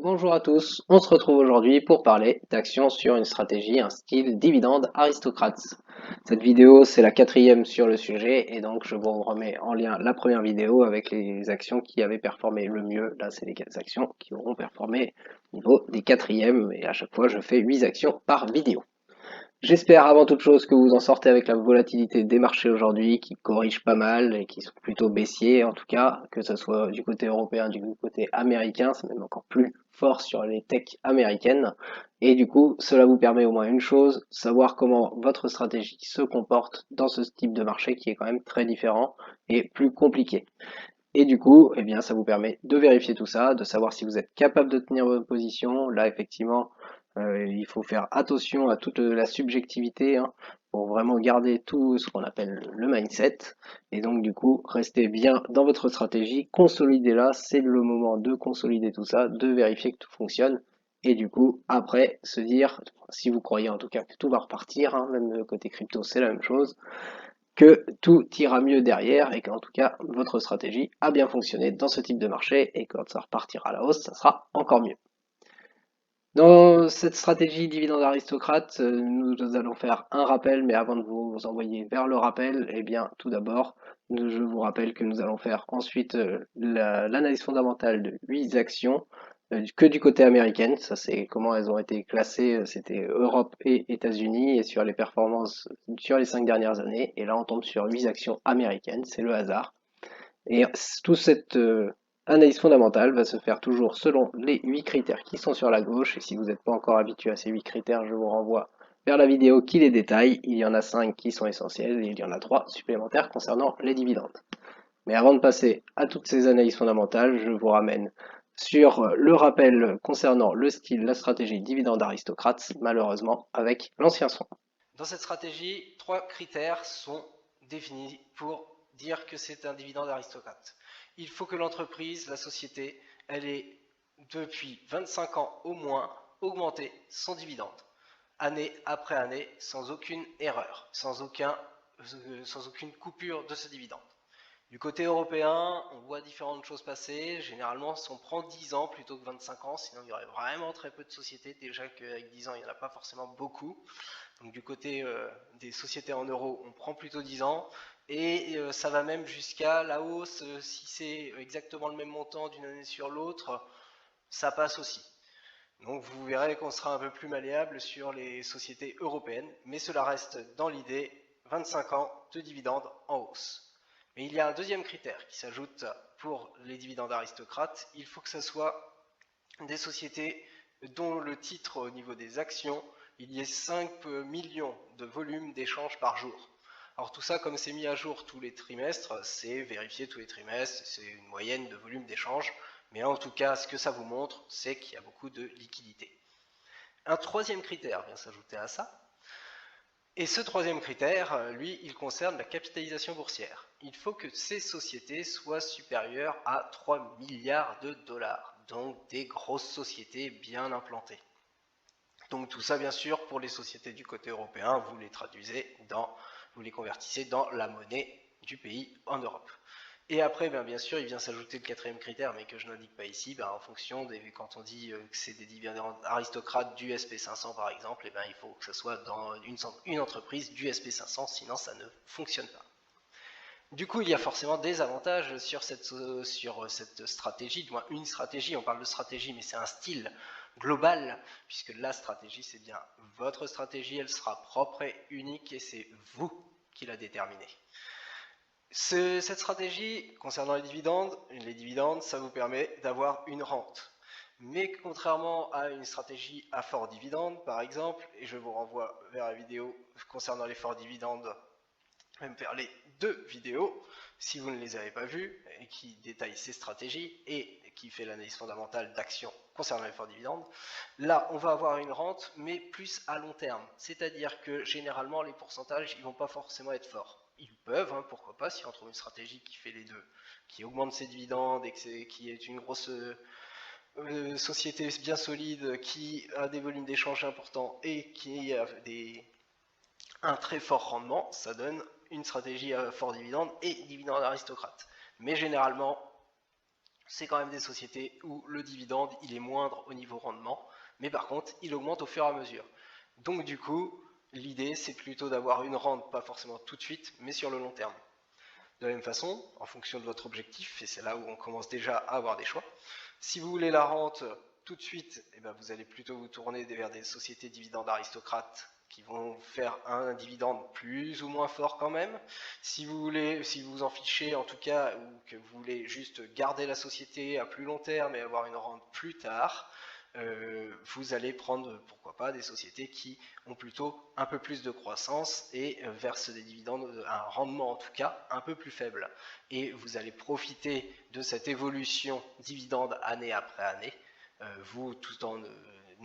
Bonjour à tous, on se retrouve aujourd'hui pour parler d'actions sur une stratégie, un style dividende aristocrate. Cette vidéo, c'est la quatrième sur le sujet et donc je vous remets en lien la première vidéo avec les actions qui avaient performé le mieux. Là, c'est les actions qui auront performé au niveau des quatrièmes et à chaque fois, je fais 8 actions par vidéo. J'espère avant toute chose que vous en sortez avec la volatilité des marchés aujourd'hui qui corrigent pas mal et qui sont plutôt baissiers en tout cas, que ce soit du côté européen, du côté américain, c'est même encore plus fort sur les techs américaines. Et du coup, cela vous permet au moins une chose, savoir comment votre stratégie se comporte dans ce type de marché qui est quand même très différent et plus compliqué. Et du coup, eh bien, ça vous permet de vérifier tout ça, de savoir si vous êtes capable de tenir votre position. Là, effectivement, il faut faire attention à toute la subjectivité hein, pour vraiment garder tout ce qu'on appelle le mindset. Et donc, du coup, restez bien dans votre stratégie, consolidez-la. C'est le moment de consolider tout ça, de vérifier que tout fonctionne. Et du coup, après, se dire, si vous croyez en tout cas que tout va repartir, hein, même côté crypto, c'est la même chose, que tout ira mieux derrière et qu'en tout cas votre stratégie a bien fonctionné dans ce type de marché et quand ça repartira à la hausse, ça sera encore mieux. Dans cette stratégie dividende aristocrate, nous allons faire un rappel, mais avant de vous envoyer vers le rappel, eh bien tout d'abord, je vous rappelle que nous allons faire ensuite l'analyse fondamentale de 8 actions que du côté américain. Ça c'est comment elles ont été classées, c'était Europe et États-Unis et sur les performances sur les 5 dernières années. Et là on tombe sur 8 actions américaines, c'est le hasard. Et toute cette analyse fondamentale va se faire toujours selon les 8 critères qui sont sur la gauche. Et si vous n'êtes pas encore habitué à ces 8 critères, je vous renvoie vers la vidéo qui les détaille. Il y en a 5 qui sont essentiels et il y en a 3 supplémentaires concernant les dividendes. Mais avant de passer à toutes ces analyses fondamentales, je vous ramène sur le rappel concernant le style, la stratégie dividende aristocrate, malheureusement avec l'ancien son. Dans cette stratégie, trois critères sont définis pour dire que c'est un dividende aristocrate. Il faut que l'entreprise, la société, elle ait depuis 25 ans au moins augmenté son dividende, année après année, sans aucune erreur, sans aucune coupure de ce dividende. Du côté européen, on voit différentes choses passer. Généralement, on prend 10 ans plutôt que 25 ans, sinon il y aurait vraiment très peu de sociétés. Déjà qu'avec 10 ans, il n'y en a pas forcément beaucoup. Donc du côté des sociétés en euros, on prend plutôt 10 ans. Et ça va même jusqu'à la hausse, si c'est exactement le même montant d'une année sur l'autre, ça passe aussi. Donc vous verrez qu'on sera un peu plus malléable sur les sociétés européennes, mais cela reste dans l'idée 25 ans de dividendes en hausse. Mais il y a un deuxième critère qui s'ajoute pour les dividendes aristocrates, il faut que ce soit des sociétés dont le titre au niveau des actions, il y ait 5 millions de volumes d'échanges par jour. Alors tout ça, comme c'est mis à jour tous les trimestres, c'est vérifié tous les trimestres, c'est une moyenne de volume d'échange, mais en tout cas, ce que ça vous montre, c'est qu'il y a beaucoup de liquidité. Un troisième critère vient s'ajouter à ça, et ce troisième critère, lui, il concerne la capitalisation boursière. Il faut que ces sociétés soient supérieures à 3 milliards de dollars, donc des grosses sociétés bien implantées. Donc tout ça, bien sûr, pour les sociétés du côté européen, vous les convertissez dans la monnaie du pays en Europe. Et après, bien sûr, il vient s'ajouter le quatrième critère, mais que je n'indique pas ici, en fonction quand on dit que c'est des dividendes aristocrates du SP500 par exemple, il faut que ce soit dans une entreprise du SP500, sinon ça ne fonctionne pas. Du coup, il y a forcément des avantages sur cette stratégie, du moins une stratégie, on parle de stratégie, mais c'est un style global, puisque la stratégie, c'est bien votre stratégie, elle sera propre et unique, et c'est vous qui la déterminez. Cette stratégie, concernant les dividendes, ça vous permet d'avoir une rente. Mais contrairement à une stratégie à fort dividende, par exemple, et je vous renvoie vers la vidéo concernant les forts dividendes, même vers les deux vidéos, si vous ne les avez pas vues, et qui détaillent ces stratégies et qui fait l'analyse fondamentale d'actions concernant les forts dividendes, là on va avoir une rente, mais plus à long terme. C'est-à-dire que généralement les pourcentages ils vont pas forcément être forts. Ils peuvent, pourquoi pas, si on trouve une stratégie qui fait les deux, qui augmente ses dividendes et qui est une grosse société bien solide, qui a des volumes d'échange importants et qui a un très fort rendement, ça donne une stratégie à fort dividende et dividende aristocrate. Mais généralement, c'est quand même des sociétés où le dividende il est moindre au niveau rendement, mais par contre il augmente au fur et à mesure. Donc du coup, l'idée c'est plutôt d'avoir une rente, pas forcément tout de suite, mais sur le long terme. De la même façon, en fonction de votre objectif, et c'est là où on commence déjà à avoir des choix, si vous voulez la rente tout de suite, eh ben vous allez plutôt vous tourner vers des sociétés dividendes aristocrates qui vont faire un dividende plus ou moins fort quand même. Si vous vous en fichez en tout cas, ou que vous voulez juste garder la société à plus long terme et avoir une rente plus tard, vous allez prendre pourquoi pas des sociétés qui ont plutôt un peu plus de croissance et versent des dividendes, un rendement en tout cas un peu plus faible. Et vous allez profiter de cette évolution dividende année après année, vous tout en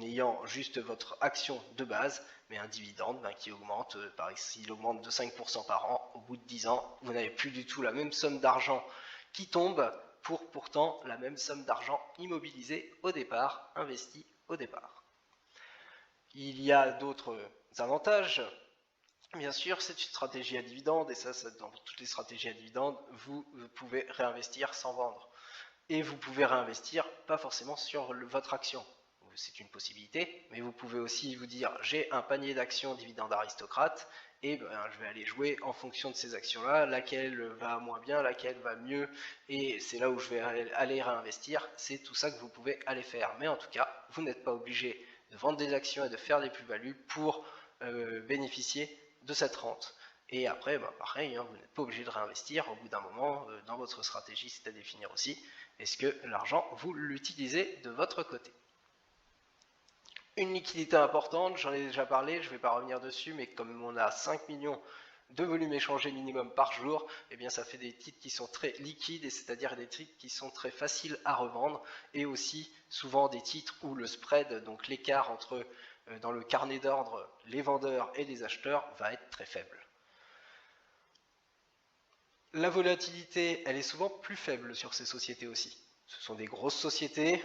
ayant juste votre action de base, mais un dividende qui augmente, par ici il augmente de 5% par an, au bout de 10 ans, vous n'avez plus du tout la même somme d'argent qui tombe pour pourtant la même somme d'argent immobilisée au départ, investie au départ. Il y a d'autres avantages. Bien sûr, c'est une stratégie à dividende, et ça dans toutes les stratégies à dividende, vous pouvez réinvestir sans vendre. Et vous pouvez réinvestir pas forcément sur votre action. C'est une possibilité, mais vous pouvez aussi vous dire j'ai un panier d'actions dividendes aristocrates et je vais aller jouer en fonction de ces actions-là, laquelle va moins bien, laquelle va mieux, et c'est là où je vais aller réinvestir. C'est tout ça que vous pouvez aller faire. Mais en tout cas, vous n'êtes pas obligé de vendre des actions et de faire des plus-values pour bénéficier de cette rente. Et après, pareil, vous n'êtes pas obligé de réinvestir. Au bout d'un moment, dans votre stratégie, c'est à définir aussi. Est-ce que l'argent, vous l'utilisez de votre côté? Une liquidité importante, j'en ai déjà parlé, je ne vais pas revenir dessus, mais comme on a 5 millions de volume échangé minimum par jour, eh bien ça fait des titres qui sont très liquides, et c'est-à-dire des titres qui sont très faciles à revendre, et aussi souvent des titres où le spread, donc l'écart entre dans le carnet d'ordre les vendeurs et les acheteurs, va être très faible. La volatilité, elle est souvent plus faible sur ces sociétés aussi. Ce sont des grosses sociétés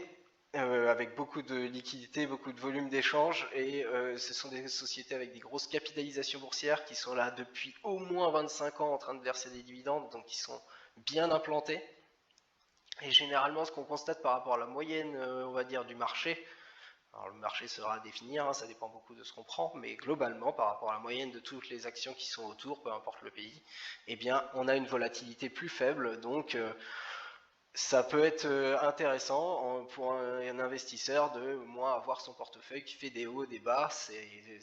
avec beaucoup de liquidités, beaucoup de volume d'échange, et ce sont des sociétés avec des grosses capitalisations boursières qui sont là depuis au moins 25 ans en train de verser des dividendes, donc qui sont bien implantés. Et généralement, ce qu'on constate par rapport à la moyenne, on va dire, du marché, alors le marché sera à définir, ça dépend beaucoup de ce qu'on prend, mais globalement, par rapport à la moyenne de toutes les actions qui sont autour, peu importe le pays, eh bien, on a une volatilité plus faible, donc ça peut être intéressant pour un investisseur de moins avoir son portefeuille qui fait des hauts, des bas.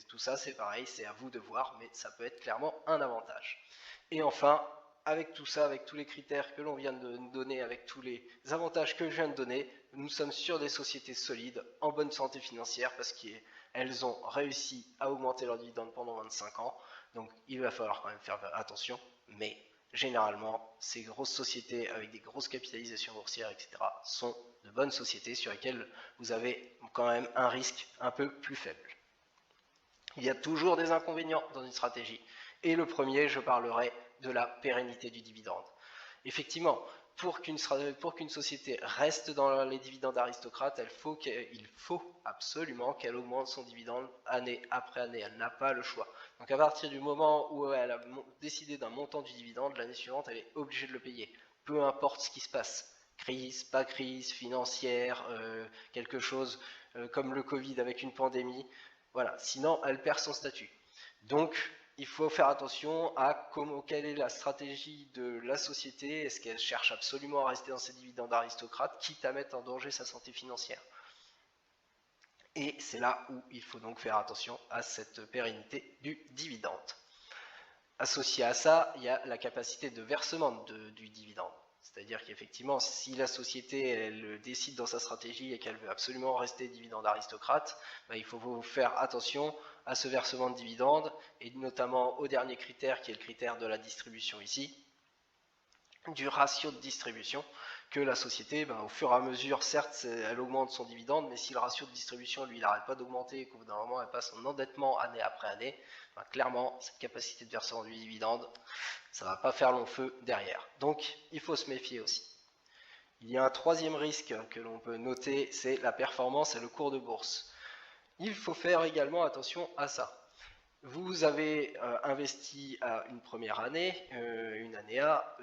Tout ça, c'est pareil, c'est à vous de voir, mais ça peut être clairement un avantage. Et enfin, avec tout ça, avec tous les critères que l'on vient de donner, avec tous les avantages que je viens de donner, nous sommes sur des sociétés solides, en bonne santé financière, parce qu'elles ont réussi à augmenter leurs dividendes pendant 25 ans. Donc il va falloir quand même faire attention, mais généralement, ces grosses sociétés avec des grosses capitalisations boursières, etc., sont de bonnes sociétés sur lesquelles vous avez quand même un risque un peu plus faible. Il y a toujours des inconvénients dans une stratégie. Et le premier, je parlerai de la pérennité du dividende. Effectivement, pour qu'une société reste dans les dividendes aristocrates, il faut absolument qu'elle augmente son dividende année après année. Elle n'a pas le choix. Donc à partir du moment où elle a décidé d'un montant du dividende, l'année suivante, elle est obligée de le payer. Peu importe ce qui se passe. Crise, pas crise, financière, quelque chose comme le Covid avec une pandémie. Voilà, sinon elle perd son statut. Donc il faut faire attention à quelle est la stratégie de la société. Est-ce qu'elle cherche absolument à rester dans ses dividendes aristocrates, quitte à mettre en danger sa santé financière? Et c'est là où il faut donc faire attention à cette pérennité du dividende. Associé à ça, il y a la capacité de versement du dividende. C'est-à-dire qu'effectivement, si la société elle décide dans sa stratégie et qu'elle veut absolument rester dividende aristocrate, il faut faire attention à ce versement de dividendes, et notamment au dernier critère qui est le critère de la distribution ici, du ratio de distribution, que la société, au fur et à mesure, certes, elle augmente son dividende, mais si le ratio de distribution, lui, il n'arrête pas d'augmenter et qu'au bout d'un moment, elle passe en endettement année après année, clairement, cette capacité de versement du dividende, ça ne va pas faire long feu derrière. Donc, il faut se méfier aussi. Il y a un troisième risque que l'on peut noter, c'est la performance et le cours de bourse. Il faut faire également attention à ça. Vous avez investi à une première année, une année A,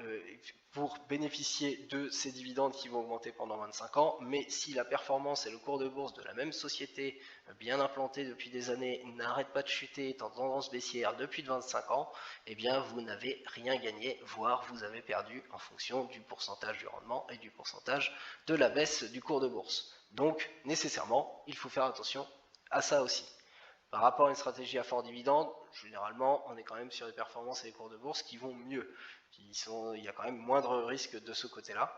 pour bénéficier de ces dividendes qui vont augmenter pendant 25 ans, mais si la performance et le cours de bourse de la même société, bien implantée depuis des années, n'arrête pas de chuter, est en tendance baissière depuis 25 ans, eh bien vous n'avez rien gagné, voire vous avez perdu en fonction du pourcentage du rendement et du pourcentage de la baisse du cours de bourse. Donc nécessairement, il faut faire attention à ça aussi. Par rapport à une stratégie à fort dividende, généralement, on est quand même sur des performances et des cours de bourse qui vont mieux. Il y a quand même moindre risque de ce côté-là.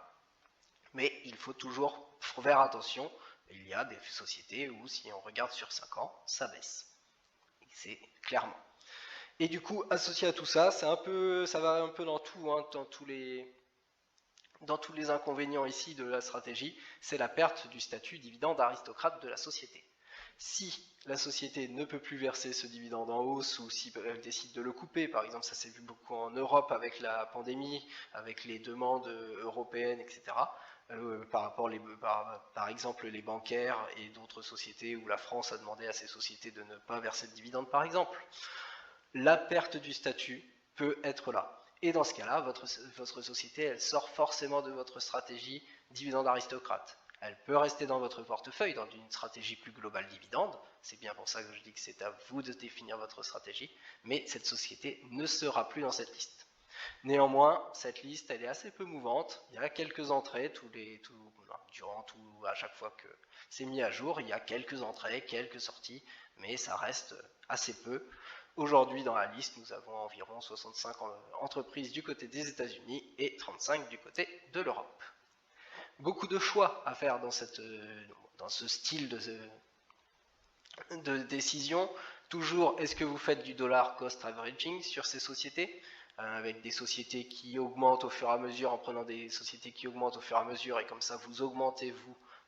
Mais il faut toujours faire attention. Il y a des sociétés où, si on regarde sur 5 ans, ça baisse. C'est clairement. Et du coup, associé à tout ça, ça va un peu dans tout, hein, dans tous les inconvénients ici de la stratégie, c'est la perte du statut dividende aristocrate de la société. Si la société ne peut plus verser ce dividende en hausse ou si elle décide de le couper, par exemple ça s'est vu beaucoup en Europe avec la pandémie, avec les demandes européennes, etc. Par exemple les bancaires et d'autres sociétés où la France a demandé à ces sociétés de ne pas verser de dividendes par exemple. La perte du statut peut être là. Et dans ce cas-là, votre société, elle sort forcément de votre stratégie dividende aristocrate. Elle peut rester dans votre portefeuille, dans une stratégie plus globale dividende. C'est bien pour ça que je dis que c'est à vous de définir votre stratégie. Mais cette société ne sera plus dans cette liste. Néanmoins, cette liste, elle est assez peu mouvante. Il y a quelques entrées, à chaque fois que c'est mis à jour, il y a quelques entrées, quelques sorties, mais ça reste assez peu. Aujourd'hui, dans la liste, nous avons environ 65 entreprises du côté des États-Unis et 35 du côté de l'Europe. Beaucoup de choix à faire dans ce style de décision. Toujours, est-ce que vous faites du dollar cost averaging sur ces sociétés, avec des sociétés qui augmentent au fur et à mesure, en prenant des sociétés qui augmentent au fur et à mesure, et comme ça vous augmentez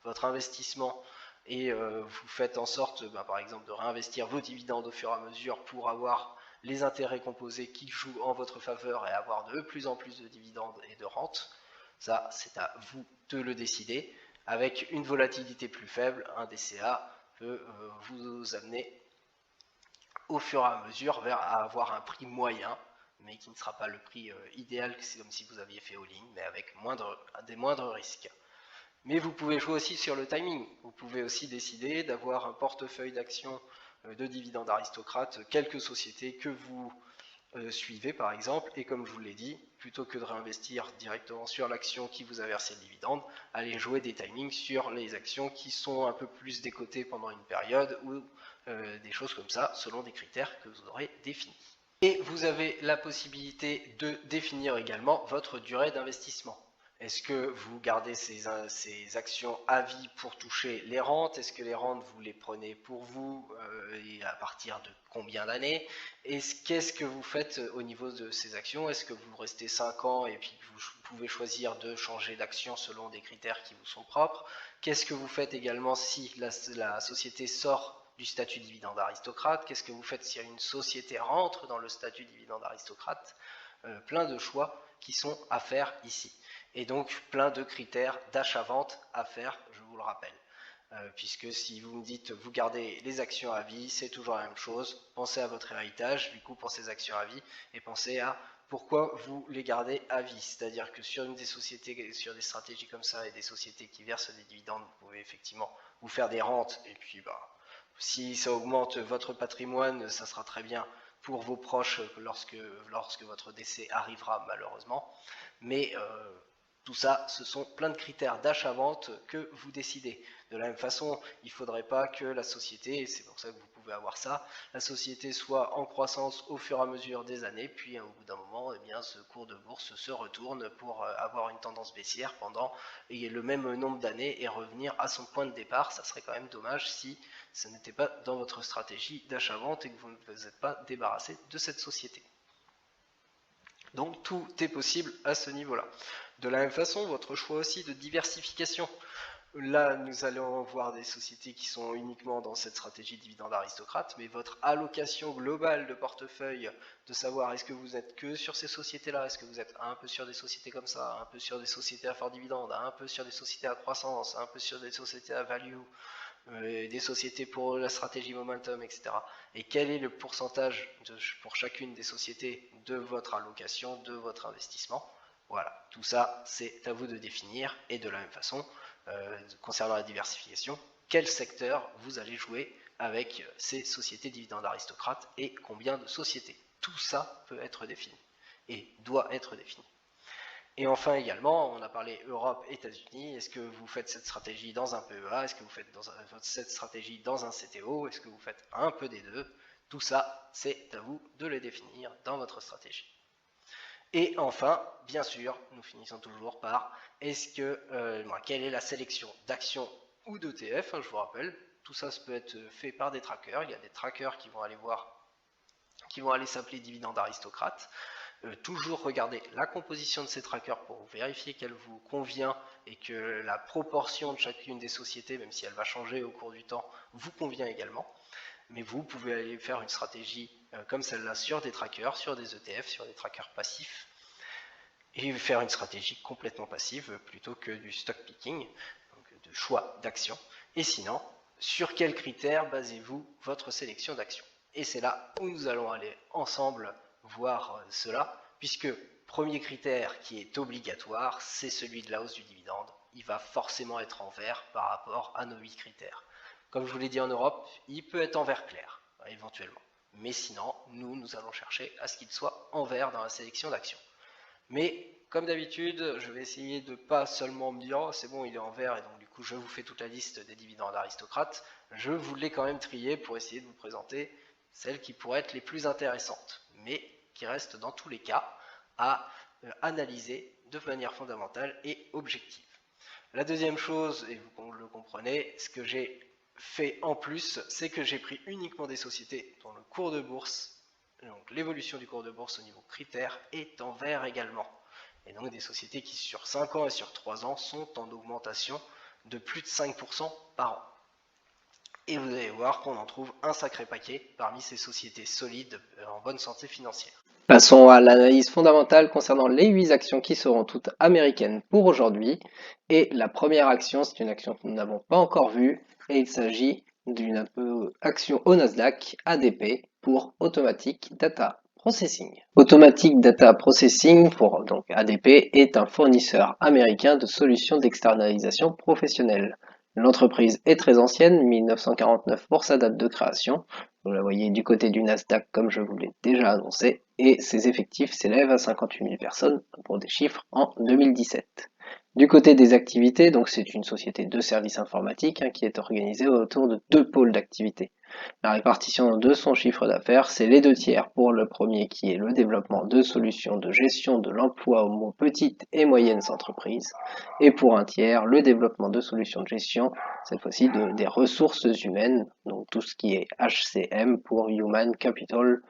votre investissement et vous faites en sorte, par exemple, de réinvestir vos dividendes au fur et à mesure pour avoir les intérêts composés qui jouent en votre faveur et avoir de plus en plus de dividendes et de rentes. Ça, c'est à vous de le décider. Avec une volatilité plus faible, un DCA peut vous amener au fur et à mesure à avoir un prix moyen, mais qui ne sera pas le prix idéal, c'est comme si vous aviez fait all-in, mais avec des moindres risques. Mais vous pouvez jouer aussi sur le timing. Vous pouvez aussi décider d'avoir un portefeuille d'actions de dividendes aristocrates, quelques sociétés que vous suivez par exemple, et comme je vous l'ai dit, plutôt que de réinvestir directement sur l'action qui vous a versé le dividende, allez jouer des timings sur les actions qui sont un peu plus décotées pendant une période ou des choses comme ça, selon des critères que vous aurez définis. Et vous avez la possibilité de définir également votre durée d'investissement. Est-ce que vous gardez ces actions à vie pour toucher les rentes? Est-ce que les rentes, vous les prenez pour vous et à partir de combien d'années? Qu'est-ce que vous faites au niveau de ces actions? Est-ce que vous restez 5 ans et puis vous pouvez choisir de changer d'action selon des critères qui vous sont propres? Qu'est-ce que vous faites également si la société sort du statut dividende aristocrate? Qu'est-ce que vous faites si une société rentre dans le statut dividende aristocrate? Plein de choix qui sont à faire ici. Et donc plein de critères d'achat-vente à faire, je vous le rappelle. Puisque si vous me dites vous gardez les actions à vie, c'est toujours la même chose. Pensez à votre héritage, du coup pour ces actions à vie, et pensez à pourquoi vous les gardez à vie. C'est-à-dire que sur des sociétés, sur des stratégies comme ça et des sociétés qui versent des dividendes, vous pouvez effectivement vous faire des rentes, et puis si ça augmente votre patrimoine, ça sera très bien pour vos proches lorsque votre décès arrivera malheureusement. Mais tout ça, ce sont plein de critères d'achat-vente que vous décidez. De la même façon, il ne faudrait pas que la société, et c'est pour ça que vous pouvez avoir ça, la société soit en croissance au fur et à mesure des années, puis au bout d'un moment, eh bien, ce cours de bourse se retourne pour avoir une tendance baissière pendant le même nombre d'années et revenir à son point de départ. Ça serait quand même dommage si ce n'était pas dans votre stratégie d'achat-vente et que vous ne vous êtes pas débarrassé de cette société. Donc tout est possible à ce niveau-là. De la même façon, votre choix aussi de diversification. Là, nous allons voir des sociétés qui sont uniquement dans cette stratégie dividende aristocrate, mais votre allocation globale de portefeuille, de savoir est-ce que vous êtes que sur ces sociétés-là, est-ce que vous êtes un peu sur des sociétés comme ça, un peu sur des sociétés à fort dividende, un peu sur des sociétés à croissance, un peu sur des sociétés à value, des sociétés pour la stratégie momentum, etc. Et quel est le pourcentage pour chacune des sociétés de votre allocation, de votre investissement. Voilà, tout ça, c'est à vous de définir. Et de la même façon, concernant la diversification, quel secteur vous allez jouer avec ces sociétés dividendes aristocrates et combien de sociétés. Tout ça peut être défini et doit être défini. Et enfin également, on a parlé Europe, États-Unis. Est-ce que vous faites cette stratégie dans un PEA? Est-ce que vous faites cette stratégie dans un CTO? Est-ce que vous faites un peu des deux? Tout ça, c'est à vous de le définir dans votre stratégie. Et enfin, bien sûr, nous finissons toujours par quelle est la sélection d'actions ou d'ETF, je vous rappelle. Tout ça peut être fait par des trackers. Il y a des trackers qui vont aller s'appeler dividendes aristocrates. Toujours regarder la composition de ces trackers pour vérifier qu'elle vous convient et que la proportion de chacune des sociétés, même si elle va changer au cours du temps, vous convient également. Mais vous pouvez aller faire une stratégie comme celle-là sur des trackers, sur des ETF, sur des trackers passifs, et faire une stratégie complètement passive plutôt que du stock picking, donc de choix d'actions. Et sinon, sur quels critères basez-vous votre sélection d'actions? Et c'est là où nous allons aller ensemble voir cela, puisque premier critère qui est obligatoire, c'est celui de la hausse du dividende. Il va forcément être en vert par rapport à nos 8 critères. Comme je vous l'ai dit en Europe, il peut être en vert clair, éventuellement. Mais sinon, nous allons chercher à ce qu'il soit en vert dans la sélection d'actions. Mais comme d'habitude, je vais essayer de pas seulement me dire oh, c'est bon, il est en vert et donc du coup je vous fais toute la liste des dividendes aristocrates. Je voulais quand même trier pour essayer de vous présenter celles qui pourraient être les plus intéressantes, mais qui restent dans tous les cas à analyser de manière fondamentale et objective. La deuxième chose, et vous le comprenez, ce que j'ai fait en plus, c'est que j'ai pris uniquement des sociétés dont le cours de bourse, donc l'évolution du cours de bourse au niveau critère, est en vert également. Et donc des sociétés qui sur 5 ans et sur 3 ans sont en augmentation de plus de 5% par an. Et vous allez voir qu'on en trouve un sacré paquet parmi ces sociétés solides en bonne santé financière. Passons à l'analyse fondamentale concernant les 8 actions qui seront toutes américaines pour aujourd'hui. Et la première action, c'est une action que nous n'avons pas encore vue, et il s'agit d'une action au Nasdaq, ADP, pour Automatic Data Processing. Automatic Data Processing, pour donc ADP, est un fournisseur américain de solutions d'externalisation professionnelle. L'entreprise est très ancienne, 1949 pour sa date de création. Vous la voyez du côté du Nasdaq comme je vous l'ai déjà annoncé, et ses effectifs s'élèvent à 58 000 personnes pour des chiffres en 2017. Du côté des activités, donc c'est une société de services informatiques qui est organisée autour de 2 pôles d'activité. La répartition de son chiffre d'affaires, c'est les 2 tiers pour le premier qui est le développement de solutions de gestion de l'emploi aux petites et moyennes entreprises, et pour 1 tiers, le développement de solutions de gestion, cette fois-ci des ressources humaines, donc tout ce qui est HCM pour Human Capital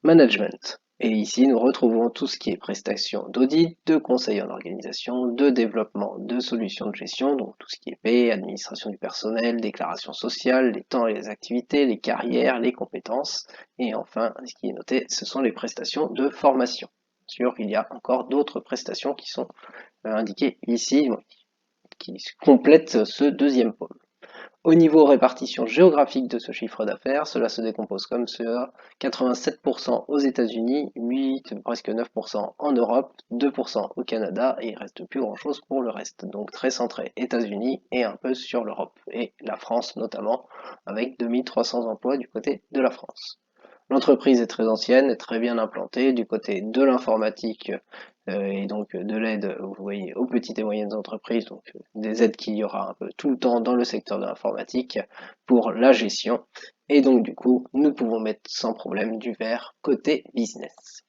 Management. Et ici, nous retrouvons tout ce qui est prestations d'audit, de conseil en organisation, de développement de solutions de gestion, donc tout ce qui est paie, administration du personnel, déclaration sociale, les temps et les activités, les carrières, les compétences. Et enfin, ce qui est noté, ce sont les prestations de formation. Bien sûr, il y a encore d'autres prestations qui sont indiquées ici, qui complètent ce deuxième pôle. Au niveau répartition géographique de ce chiffre d'affaires, cela se décompose comme cela: 87% aux États-Unis, 8, presque 9% en Europe, 2% au Canada, et il reste plus grand chose pour le reste. Donc très centré États-Unis et un peu sur l'Europe, et la France notamment, avec 2300 emplois du côté de la France. L'entreprise est très ancienne et très bien implantée du côté de l'informatique et donc de l'aide, vous voyez, aux petites et moyennes entreprises, donc des aides qu'il y aura un peu tout le temps dans le secteur de l'informatique pour la gestion. Et donc du coup, nous pouvons mettre sans problème du vert côté business.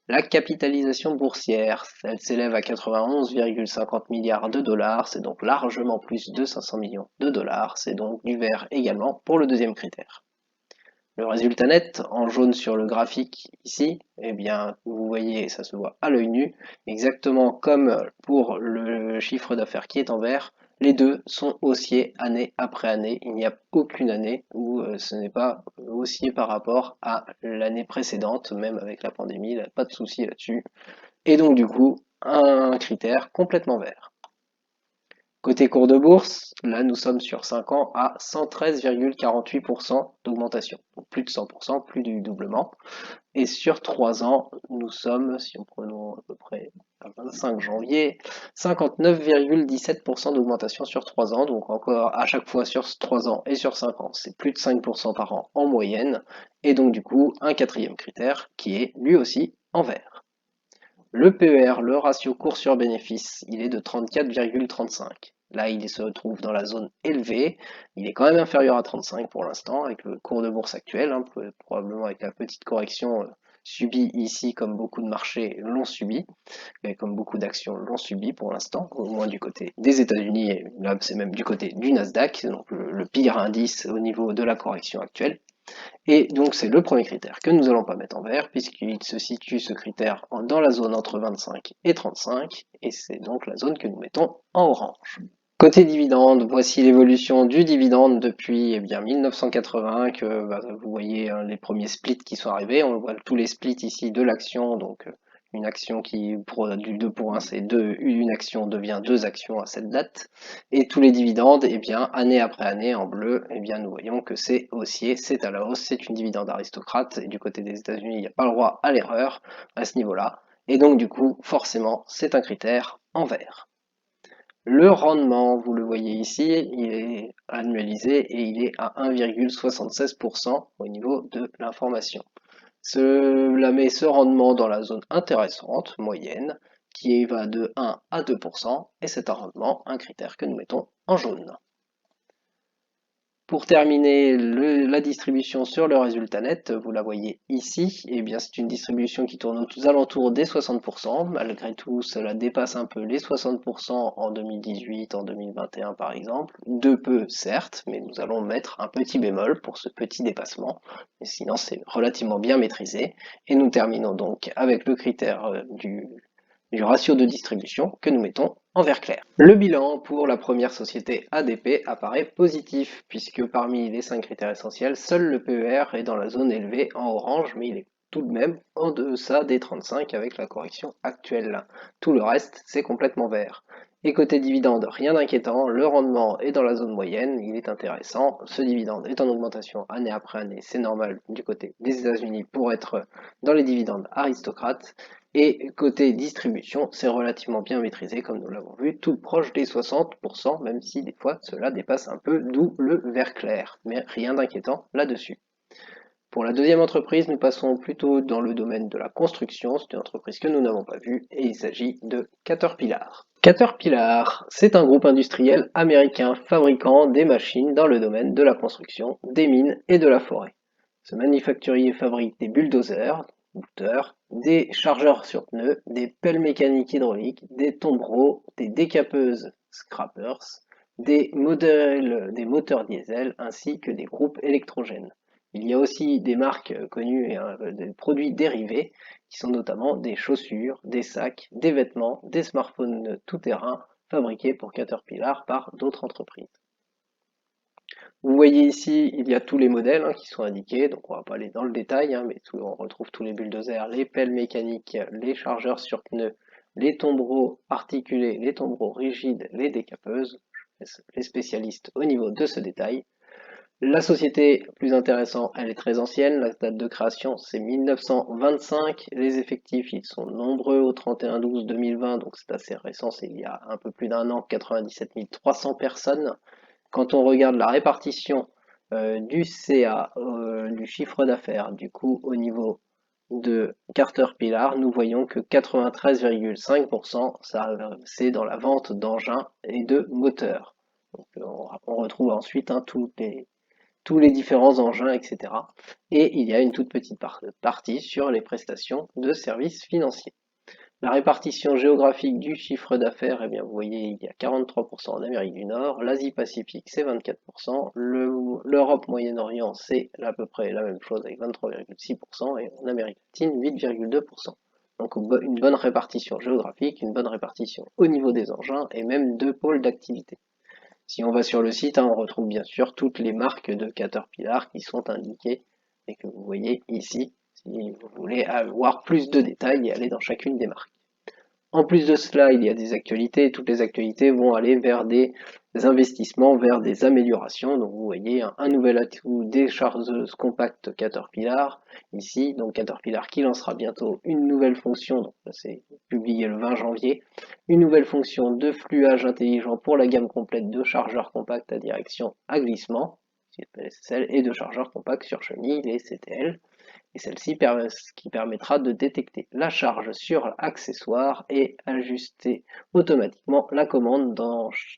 La capitalisation boursière, elle s'élève à 91,50 milliards de dollars, c'est donc largement plus de 500 millions de dollars, c'est donc du vert également pour le deuxième critère. Le résultat net, en jaune sur le graphique ici, eh bien, vous voyez, ça se voit à l'œil nu, exactement comme pour le chiffre d'affaires qui est en vert, les deux sont haussiers année après année. Il n'y a aucune année où ce n'est pas haussier par rapport à l'année précédente, même avec la pandémie, il n'y a pas de souci là-dessus. Et donc du coup, un critère complètement vert. Côté cours de bourse, là nous sommes sur 5 ans à 113,48% d'augmentation, donc plus de 100%, plus du doublement. Et sur 3 ans, nous sommes, si on prenons à peu près le 25 janvier, 59,17% d'augmentation sur 3 ans, donc encore à chaque fois sur 3 ans et sur 5 ans, c'est plus de 5% par an en moyenne, et donc du coup un quatrième critère qui est lui aussi en vert. Le PER, le ratio cours sur bénéfice, il est de 34,35. Là, il se trouve dans la zone élevée. Il est quand même inférieur à 35 pour l'instant, avec le cours de bourse actuel, hein, probablement avec la petite correction subie ici, comme beaucoup de marchés l'ont subi, et comme beaucoup d'actions l'ont subi pour l'instant, au moins du côté des États-Unis, et là c'est même du côté du Nasdaq, donc le pire indice au niveau de la correction actuelle. Et donc c'est le premier critère que nous n'allons pas mettre en vert, puisqu'il se situe ce critère dans la zone entre 25 et 35, et c'est donc la zone que nous mettons en orange. Côté dividende, voici l'évolution du dividende depuis 1980, que vous voyez les premiers splits qui sont arrivés. On voit tous les splits ici de l'action, donc une action qui, pour du 2 pour 1, c'est 2, une action devient 2 actions à cette date. Et tous les dividendes, année après année, en bleu, nous voyons que c'est haussier, c'est à la hausse, c'est une dividende aristocrate, et du côté des États-Unis, il n'y a pas le droit à l'erreur à ce niveau-là. Et donc, du coup, forcément, c'est un critère en vert. Le rendement, vous le voyez ici, il est annualisé et il est à 1,76% au niveau de l'information. Cela met ce rendement dans la zone intéressante, moyenne, qui va de 1 à 2%, et c'est un rendement, un critère que nous mettons en jaune. Pour terminer, la distribution sur le résultat net, vous la voyez ici, c'est une distribution qui tourne aux alentours des 60%. Malgré tout, cela dépasse un peu les 60% en 2018, en 2021 par exemple. De peu, certes, mais nous allons mettre un petit bémol pour ce petit dépassement. Mais sinon, c'est relativement bien maîtrisé. Et nous terminons donc avec le critère du ratio de distribution que nous mettons en vert clair. Le bilan pour la première société ADP apparaît positif, puisque parmi les 5 critères essentiels, seul le PER est dans la zone élevée en orange, mais il est tout de même en deçà des 35 avec la correction actuelle. Tout le reste, c'est complètement vert. Et côté dividende, rien d'inquiétant, le rendement est dans la zone moyenne, il est intéressant, ce dividende est en augmentation année après année, c'est normal du côté des États-Unis pour être dans les dividendes aristocrates. Et côté distribution, c'est relativement bien maîtrisé, comme nous l'avons vu, tout proche des 60%, même si des fois cela dépasse un peu, d'où le vert clair. Mais rien d'inquiétant là-dessus. Pour la deuxième entreprise, nous passons plutôt dans le domaine de la construction. C'est une entreprise que nous n'avons pas vue, et il s'agit de Caterpillar. Caterpillar, c'est un groupe industriel américain fabriquant des machines dans le domaine de la construction, des mines et de la forêt. Ce manufacturier fabrique des bulldozers, des chargeurs sur pneus, des pelles mécaniques hydrauliques, des tombereaux, des décapeuses scrappers, des moteurs diesel ainsi que des groupes électrogènes. Il y a aussi des marques connues et des produits dérivés qui sont notamment des chaussures, des sacs, des vêtements, des smartphones tout-terrain fabriqués pour Caterpillar par d'autres entreprises. Vous voyez ici, il y a tous les modèles qui sont indiqués, donc on va pas aller dans le détail, mais on retrouve tous les bulldozers, les pelles mécaniques, les chargeurs sur pneus, les tombereaux articulés, les tombereaux rigides, les décapeuses. Je laisse les spécialistes au niveau de ce détail. La société, plus intéressant, elle est très ancienne, la date de création c'est 1925, les effectifs ils sont nombreux au 31/12/2020, donc c'est assez récent, c'est il y a un peu plus d'un an, 97 300 personnes. Quand on regarde la répartition du CA, du chiffre d'affaires, du coup au niveau de Caterpillar, nous voyons que 93,5% c'est dans la vente d'engins et de moteurs. Donc, on retrouve ensuite tous les différents engins, etc. Et il y a une toute petite partie sur les prestations de services financiers. La répartition géographique du chiffre d'affaires, vous voyez, il y a 43% en Amérique du Nord, l'Asie-Pacifique c'est 24%, l'Europe Moyen-Orient c'est à peu près la même chose avec 23,6% et en Amérique latine 8,2%. Donc une bonne répartition géographique, une bonne répartition au niveau des engins et même deux pôles d'activité. Si on va sur le site, on retrouve bien sûr toutes les marques de Caterpillar qui sont indiquées et que vous voyez ici si vous voulez avoir plus de détails et aller dans chacune des marques. En plus de cela, il y a des actualités, et toutes les actualités vont aller vers des investissements, vers des améliorations. Donc vous voyez un nouvel atout des chargeuses compactes Caterpillar, ici, donc Caterpillar qui lancera bientôt une nouvelle fonction, donc là c'est publié le 20 janvier, une nouvelle fonction de fluage intelligent pour la gamme complète de chargeurs compacts à direction à glissement, et de chargeurs compacts sur chenille, les CTL, et celle-ci qui permettra de détecter la charge sur l'accessoire et ajuster automatiquement la commande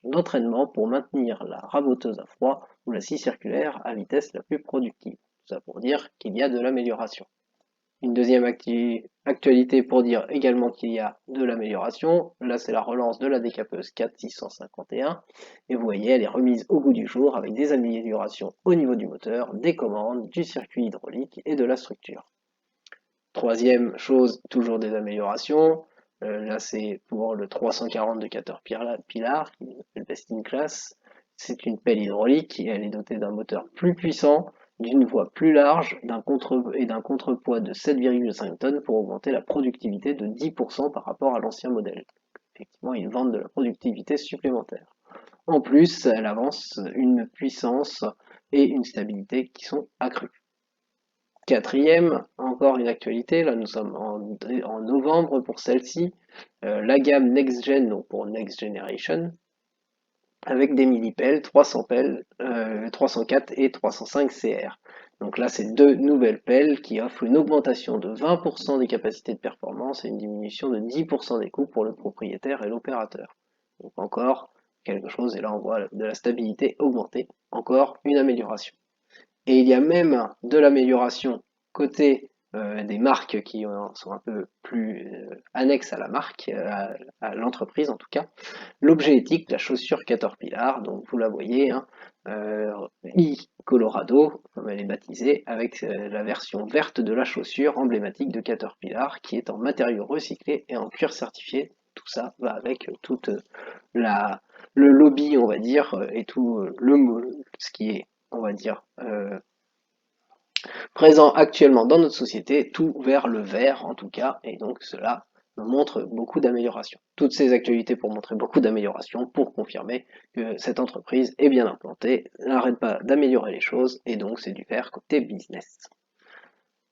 d'entraînement pour maintenir la raboteuse à froid ou la scie circulaire à vitesse la plus productive. Tout ça pour dire qu'il y a de l'amélioration. Une deuxième actualité pour dire également qu'il y a de l'amélioration. Là, c'est la relance de la décapeuse 4651. Et vous voyez, elle est remise au goût du jour avec des améliorations au niveau du moteur, des commandes, du circuit hydraulique et de la structure. Troisième chose, toujours des améliorations. Là, c'est pour le 340 de Caterpillar, qui est Best in Class. C'est une pelle hydraulique et elle est dotée d'un moteur plus puissant, d'une voie plus large et d'un contrepoids de 7,5 tonnes pour augmenter la productivité de 10% par rapport à l'ancien modèle. Effectivement, ils vendent de la productivité supplémentaire. En plus, elle avance une puissance et une stabilité qui sont accrues. Quatrième, encore une actualité, là nous sommes en novembre pour celle-ci, la gamme Next Gen, donc pour Next Generation, avec des millipelles, 300 pelles, 304 et 305 CR. Donc là, c'est deux nouvelles pelles qui offrent une augmentation de 20% des capacités de performance et une diminution de 10% des coûts pour le propriétaire et l'opérateur. Donc encore quelque chose, et là on voit de la stabilité augmenter, encore une amélioration. Et il y a même de l'amélioration côté des marques qui sont un peu plus annexes à la marque, à l'entreprise en tout cas. L'objet éthique, la chaussure Caterpillar, donc vous la voyez, hein, Colorado, comme elle est baptisée, avec la version verte de la chaussure emblématique de Caterpillar, qui est en matériaux recyclés et en cuir certifié. Tout ça va avec toute le lobby, on va dire, et tout ce qui est, on va dire, présent actuellement dans notre société, tout vers le vert en tout cas, et donc cela montre beaucoup d'améliorations. Toutes ces actualités pour montrer beaucoup d'améliorations, pour confirmer que cette entreprise est bien implantée, n'arrête pas d'améliorer les choses, et donc c'est du vert côté business.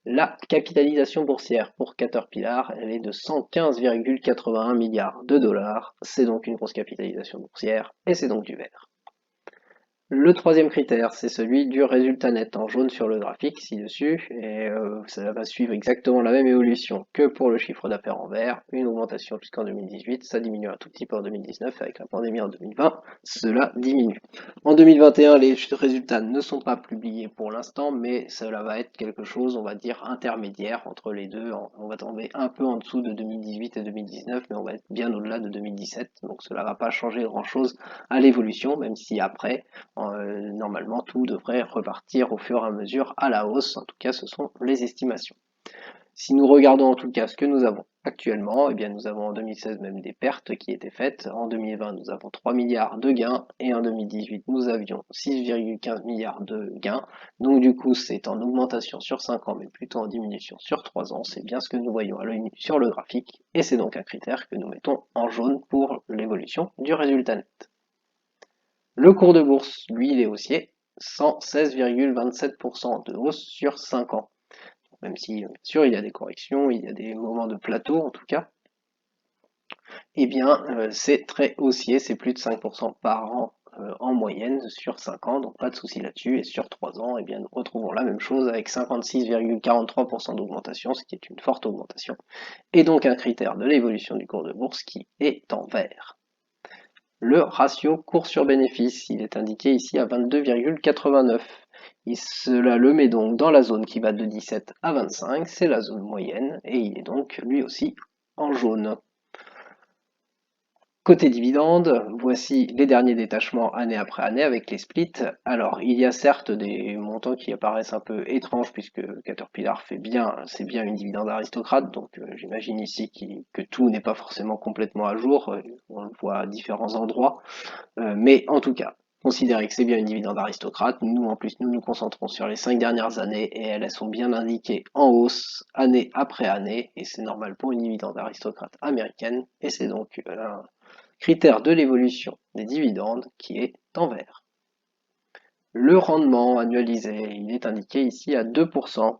La capitalisation boursière pour Caterpillar, elle est de 115,81 milliards de dollars, c'est donc une grosse capitalisation boursière, et c'est donc du vert. Le troisième critère, c'est celui du résultat net en jaune sur le graphique ci-dessus, et ça va suivre exactement la même évolution que pour le chiffre d'affaires en vert, une augmentation jusqu'en 2018, ça diminue un tout petit peu en 2019, avec la pandémie en 2020, cela diminue. En 2021, les résultats ne sont pas publiés pour l'instant, mais cela va être quelque chose, on va dire, intermédiaire entre les deux, on va tomber un peu en dessous de 2018 et 2019, mais on va être bien au-delà de 2017, donc cela va pas changer grand-chose à l'évolution, même si après, normalement tout devrait repartir au fur et à mesure à la hausse, en tout cas ce sont les estimations. Si nous regardons en tout cas ce que nous avons actuellement, eh bien nous avons en 2016 même des pertes qui étaient faites, en 2020 nous avons 3 milliards de gains, et en 2018 nous avions 6,15 milliards de gains, donc du coup c'est en augmentation sur 5 ans mais plutôt en diminution sur 3 ans, c'est bien ce que nous voyons à l'œil nu sur le graphique, et c'est donc un critère que nous mettons en jaune pour l'évolution du résultat net. Le cours de bourse, lui, il est haussier, 116,27% de hausse sur 5 ans. Même si, bien sûr, il y a des corrections, il y a des moments de plateau en tout cas, eh bien, c'est très haussier, c'est plus de 5% par an en moyenne sur 5 ans, donc pas de souci là-dessus. Et sur 3 ans, eh bien, nous retrouvons la même chose avec 56,43% d'augmentation, ce qui est une forte augmentation, et donc un critère de l'évolution du cours de bourse qui est en vert. Le ratio cours sur bénéfice, il est indiqué ici à 22,89. Et cela le met donc dans la zone qui va de 17 à 25, c'est la zone moyenne, et il est donc lui aussi en jaune. Côté dividende, voici les derniers détachements année après année avec les splits. Alors, il y a certes des montants qui apparaissent un peu étranges puisque Caterpillar c'est bien une dividende aristocrate, donc j'imagine ici que tout n'est pas forcément complètement à jour, on le voit à différents endroits, mais en tout cas, considérer que c'est bien une dividende aristocrate. Nous, en plus, nous nous concentrons sur les 5 dernières années et elles sont bien indiquées en hausse année après année et c'est normal pour une dividende aristocrate américaine et c'est donc un critère de l'évolution des dividendes qui est en vert. Le rendement annualisé, il est indiqué ici à 2%.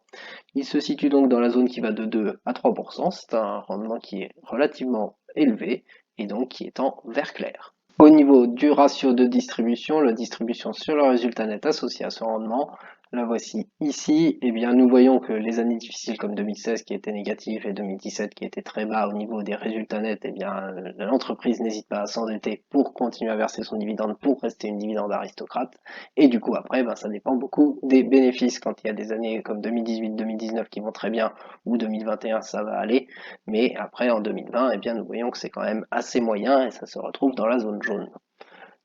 Il se situe donc dans la zone qui va de 2 à 3%. C'est un rendement qui est relativement élevé et donc qui est en vert clair. Au niveau du ratio de distribution, la distribution sur le résultat net associé à ce rendement, la voici ici. Eh bien, nous voyons que les années difficiles comme 2016 qui étaient négatives et 2017 qui étaient très bas au niveau des résultats nets, eh bien, l'entreprise n'hésite pas à s'endetter pour continuer à verser son dividende pour rester une dividende aristocrate. Et du coup, après, ben, ça dépend beaucoup des bénéfices. Quand il y a des années comme 2018-2019 qui vont très bien ou 2021, ça va aller. Mais après, en 2020, eh bien, nous voyons que c'est quand même assez moyen et ça se retrouve dans la zone jaune.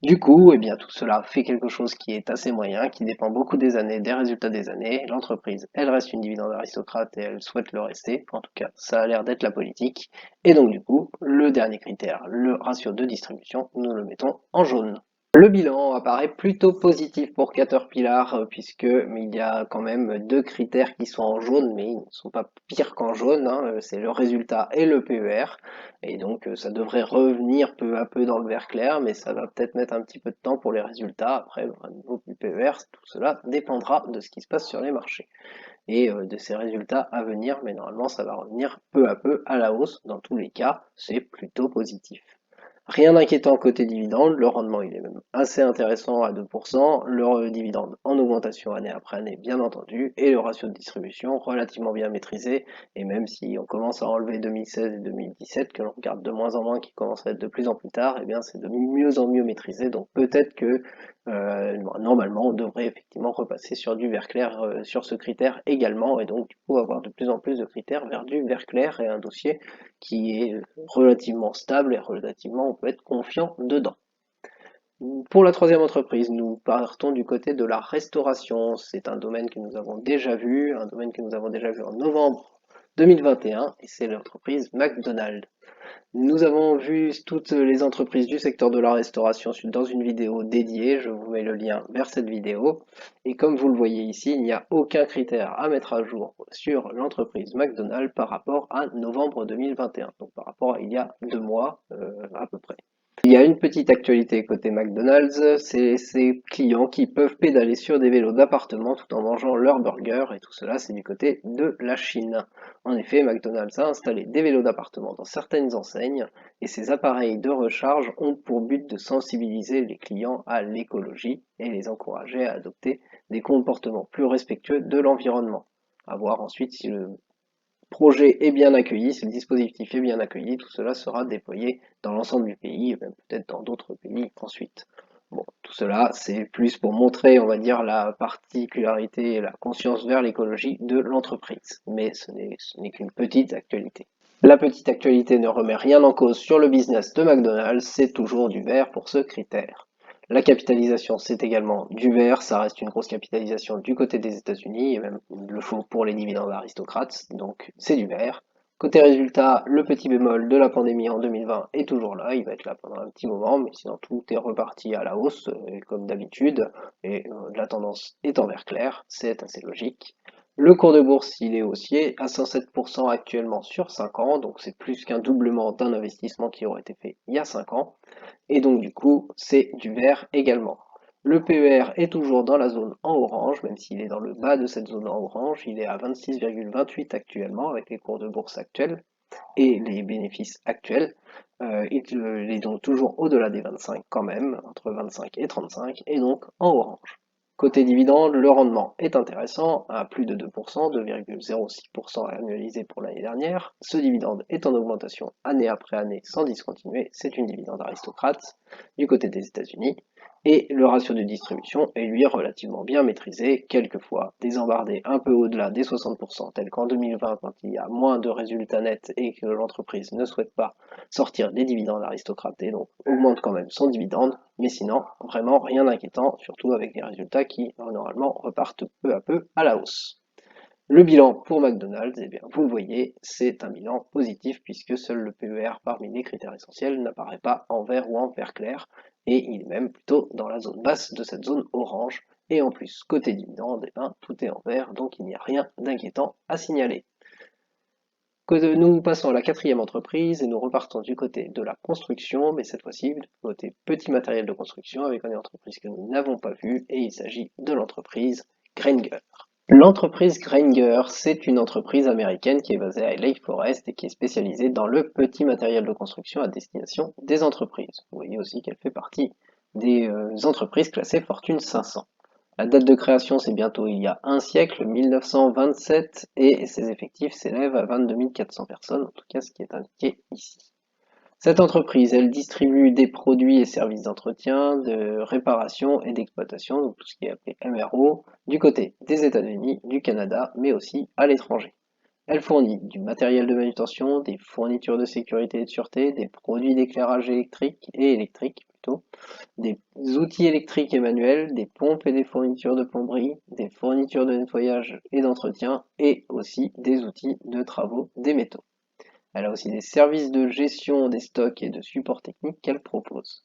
Du coup, eh bien, tout cela fait quelque chose qui est assez moyen, qui dépend beaucoup des années, des résultats des années. L'entreprise, elle reste une dividende aristocrate et elle souhaite le rester. En tout cas, ça a l'air d'être la politique. Et donc, du coup, le dernier critère, le ratio de distribution, nous le mettons en jaune. Le bilan apparaît plutôt positif pour Caterpillar puisque il y a quand même deux critères qui sont en jaune, mais ils ne sont pas pires qu'en jaune, hein, c'est le résultat et le PER. Et donc ça devrait revenir peu à peu dans le vert clair, mais ça va peut-être mettre un petit peu de temps pour les résultats. Après, au niveau du PER, tout cela dépendra de ce qui se passe sur les marchés et de ces résultats à venir, mais normalement ça va revenir peu à peu à la hausse. Dans tous les cas, c'est plutôt positif. Rien d'inquiétant côté dividende, le rendement il est même assez intéressant à 2%, le dividende en augmentation année après année bien entendu, et le ratio de distribution relativement bien maîtrisé, et même si on commence à enlever 2016 et 2017, que l'on regarde de moins en moins, qui commence à être de plus en plus tard, et bien c'est de mieux en mieux maîtrisé, donc peut-être que normalement on devrait effectivement repasser sur du vert clair sur ce critère également, et donc du coup avoir de plus en plus de critères vers du vert clair et un dossier qui est relativement stable et relativement on peut être confiant dedans. Pour la troisième entreprise, nous partons du côté de la restauration. C'est un domaine que nous avons déjà vu, un domaine que nous avons déjà vu en novembre 2021, et c'est l'entreprise McDonald's. Nous avons vu toutes les entreprises du secteur de la restauration dans une vidéo dédiée, je vous mets le lien vers cette vidéo. Et comme vous le voyez ici, il n'y a aucun critère à mettre à jour sur l'entreprise McDonald's par rapport à novembre 2021, donc par rapport à il y a 2 mois à peu près. Il y a une petite actualité côté McDonald's, c'est ces clients qui peuvent pédaler sur des vélos d'appartement tout en mangeant leur burger, et tout cela c'est du côté de la Chine. En effet, McDonald's a installé des vélos d'appartement dans certaines enseignes, et ces appareils de recharge ont pour but de sensibiliser les clients à l'écologie et les encourager à adopter des comportements plus respectueux de l'environnement. À voir ensuite si le projet est bien accueilli, si le dispositif est bien accueilli, tout cela sera déployé dans l'ensemble du pays, et même peut-être dans d'autres pays ensuite. Bon, tout cela, c'est plus pour montrer, on va dire, la particularité et la conscience vers l'écologie de l'entreprise. Mais ce n'est qu'une petite actualité. La petite actualité ne remet rien en cause sur le business de McDonald's, c'est toujours du vert pour ce critère. La capitalisation, c'est également du vert, ça reste une grosse capitalisation du côté des États-Unis, et même le faut pour les dividendes aristocrates, donc c'est du vert. Côté résultat, le petit bémol de la pandémie en 2020 est toujours là, il va être là pendant un petit moment, mais sinon tout est reparti à la hausse, comme d'habitude, et la tendance est en vert clair, c'est assez logique. Le cours de bourse, il est haussier à 107% actuellement sur 5 ans, donc c'est plus qu'un doublement d'un investissement qui aurait été fait il y a 5 ans. Et donc du coup, c'est du vert également. Le PER est toujours dans la zone en orange, même s'il est dans le bas de cette zone en orange, il est à 26,28 actuellement avec les cours de bourse actuels et les bénéfices actuels. Il est donc toujours au-delà des 25 quand même, entre 25 et 35, et donc en orange. Côté dividende, le rendement est intéressant, à plus de 2%, 2,06% annualisé pour l'année dernière. Ce dividende est en augmentation année après année sans discontinuer, c'est une dividende aristocrate du côté des États-Unis. Et le ratio de distribution est lui relativement bien maîtrisé, quelquefois désembardé un peu au-delà des 60%, tel qu'en 2020 quand il y a moins de résultats nets et que l'entreprise ne souhaite pas sortir des dividendes aristocrates et donc augmente quand même son dividende, mais sinon vraiment rien d'inquiétant, surtout avec des résultats qui normalement repartent peu à peu à la hausse. Le bilan pour McDonald's, eh bien, vous le voyez, c'est un bilan positif puisque seul le PER parmi les critères essentiels n'apparaît pas en vert ou en vert clair. et il est même plutôt dans la zone basse de cette zone orange. Et en plus, côté dividende, eh ben, tout est en vert, donc il n'y a rien d'inquiétant à signaler. Nous passons à la quatrième entreprise et nous repartons du côté de la construction, mais cette fois-ci du côté petit matériel de construction avec une entreprise que nous n'avons pas vue et il s'agit de l'entreprise Grainger. L'entreprise Grainger, c'est une entreprise américaine qui est basée à Lake Forest et qui est spécialisée dans le petit matériel de construction à destination des entreprises. Vous voyez aussi qu'elle fait partie des entreprises classées Fortune 500. La date de création, c'est bientôt il y a un siècle, 1927, et ses effectifs s'élèvent à 22 400 personnes, en tout cas ce qui est indiqué ici. Cette entreprise, elle distribue des produits et services d'entretien, de réparation et d'exploitation, donc tout ce qui est appelé MRO, du côté des États-Unis, du Canada, mais aussi à l'étranger. Elle fournit du matériel de manutention, des fournitures de sécurité et de sûreté, des produits d'éclairage électrique plutôt, des outils électriques et manuels, des pompes et des fournitures de plomberie, des fournitures de nettoyage et d'entretien, et aussi des outils de travaux des métaux. Elle a aussi des services de gestion des stocks et de support technique qu'elle propose.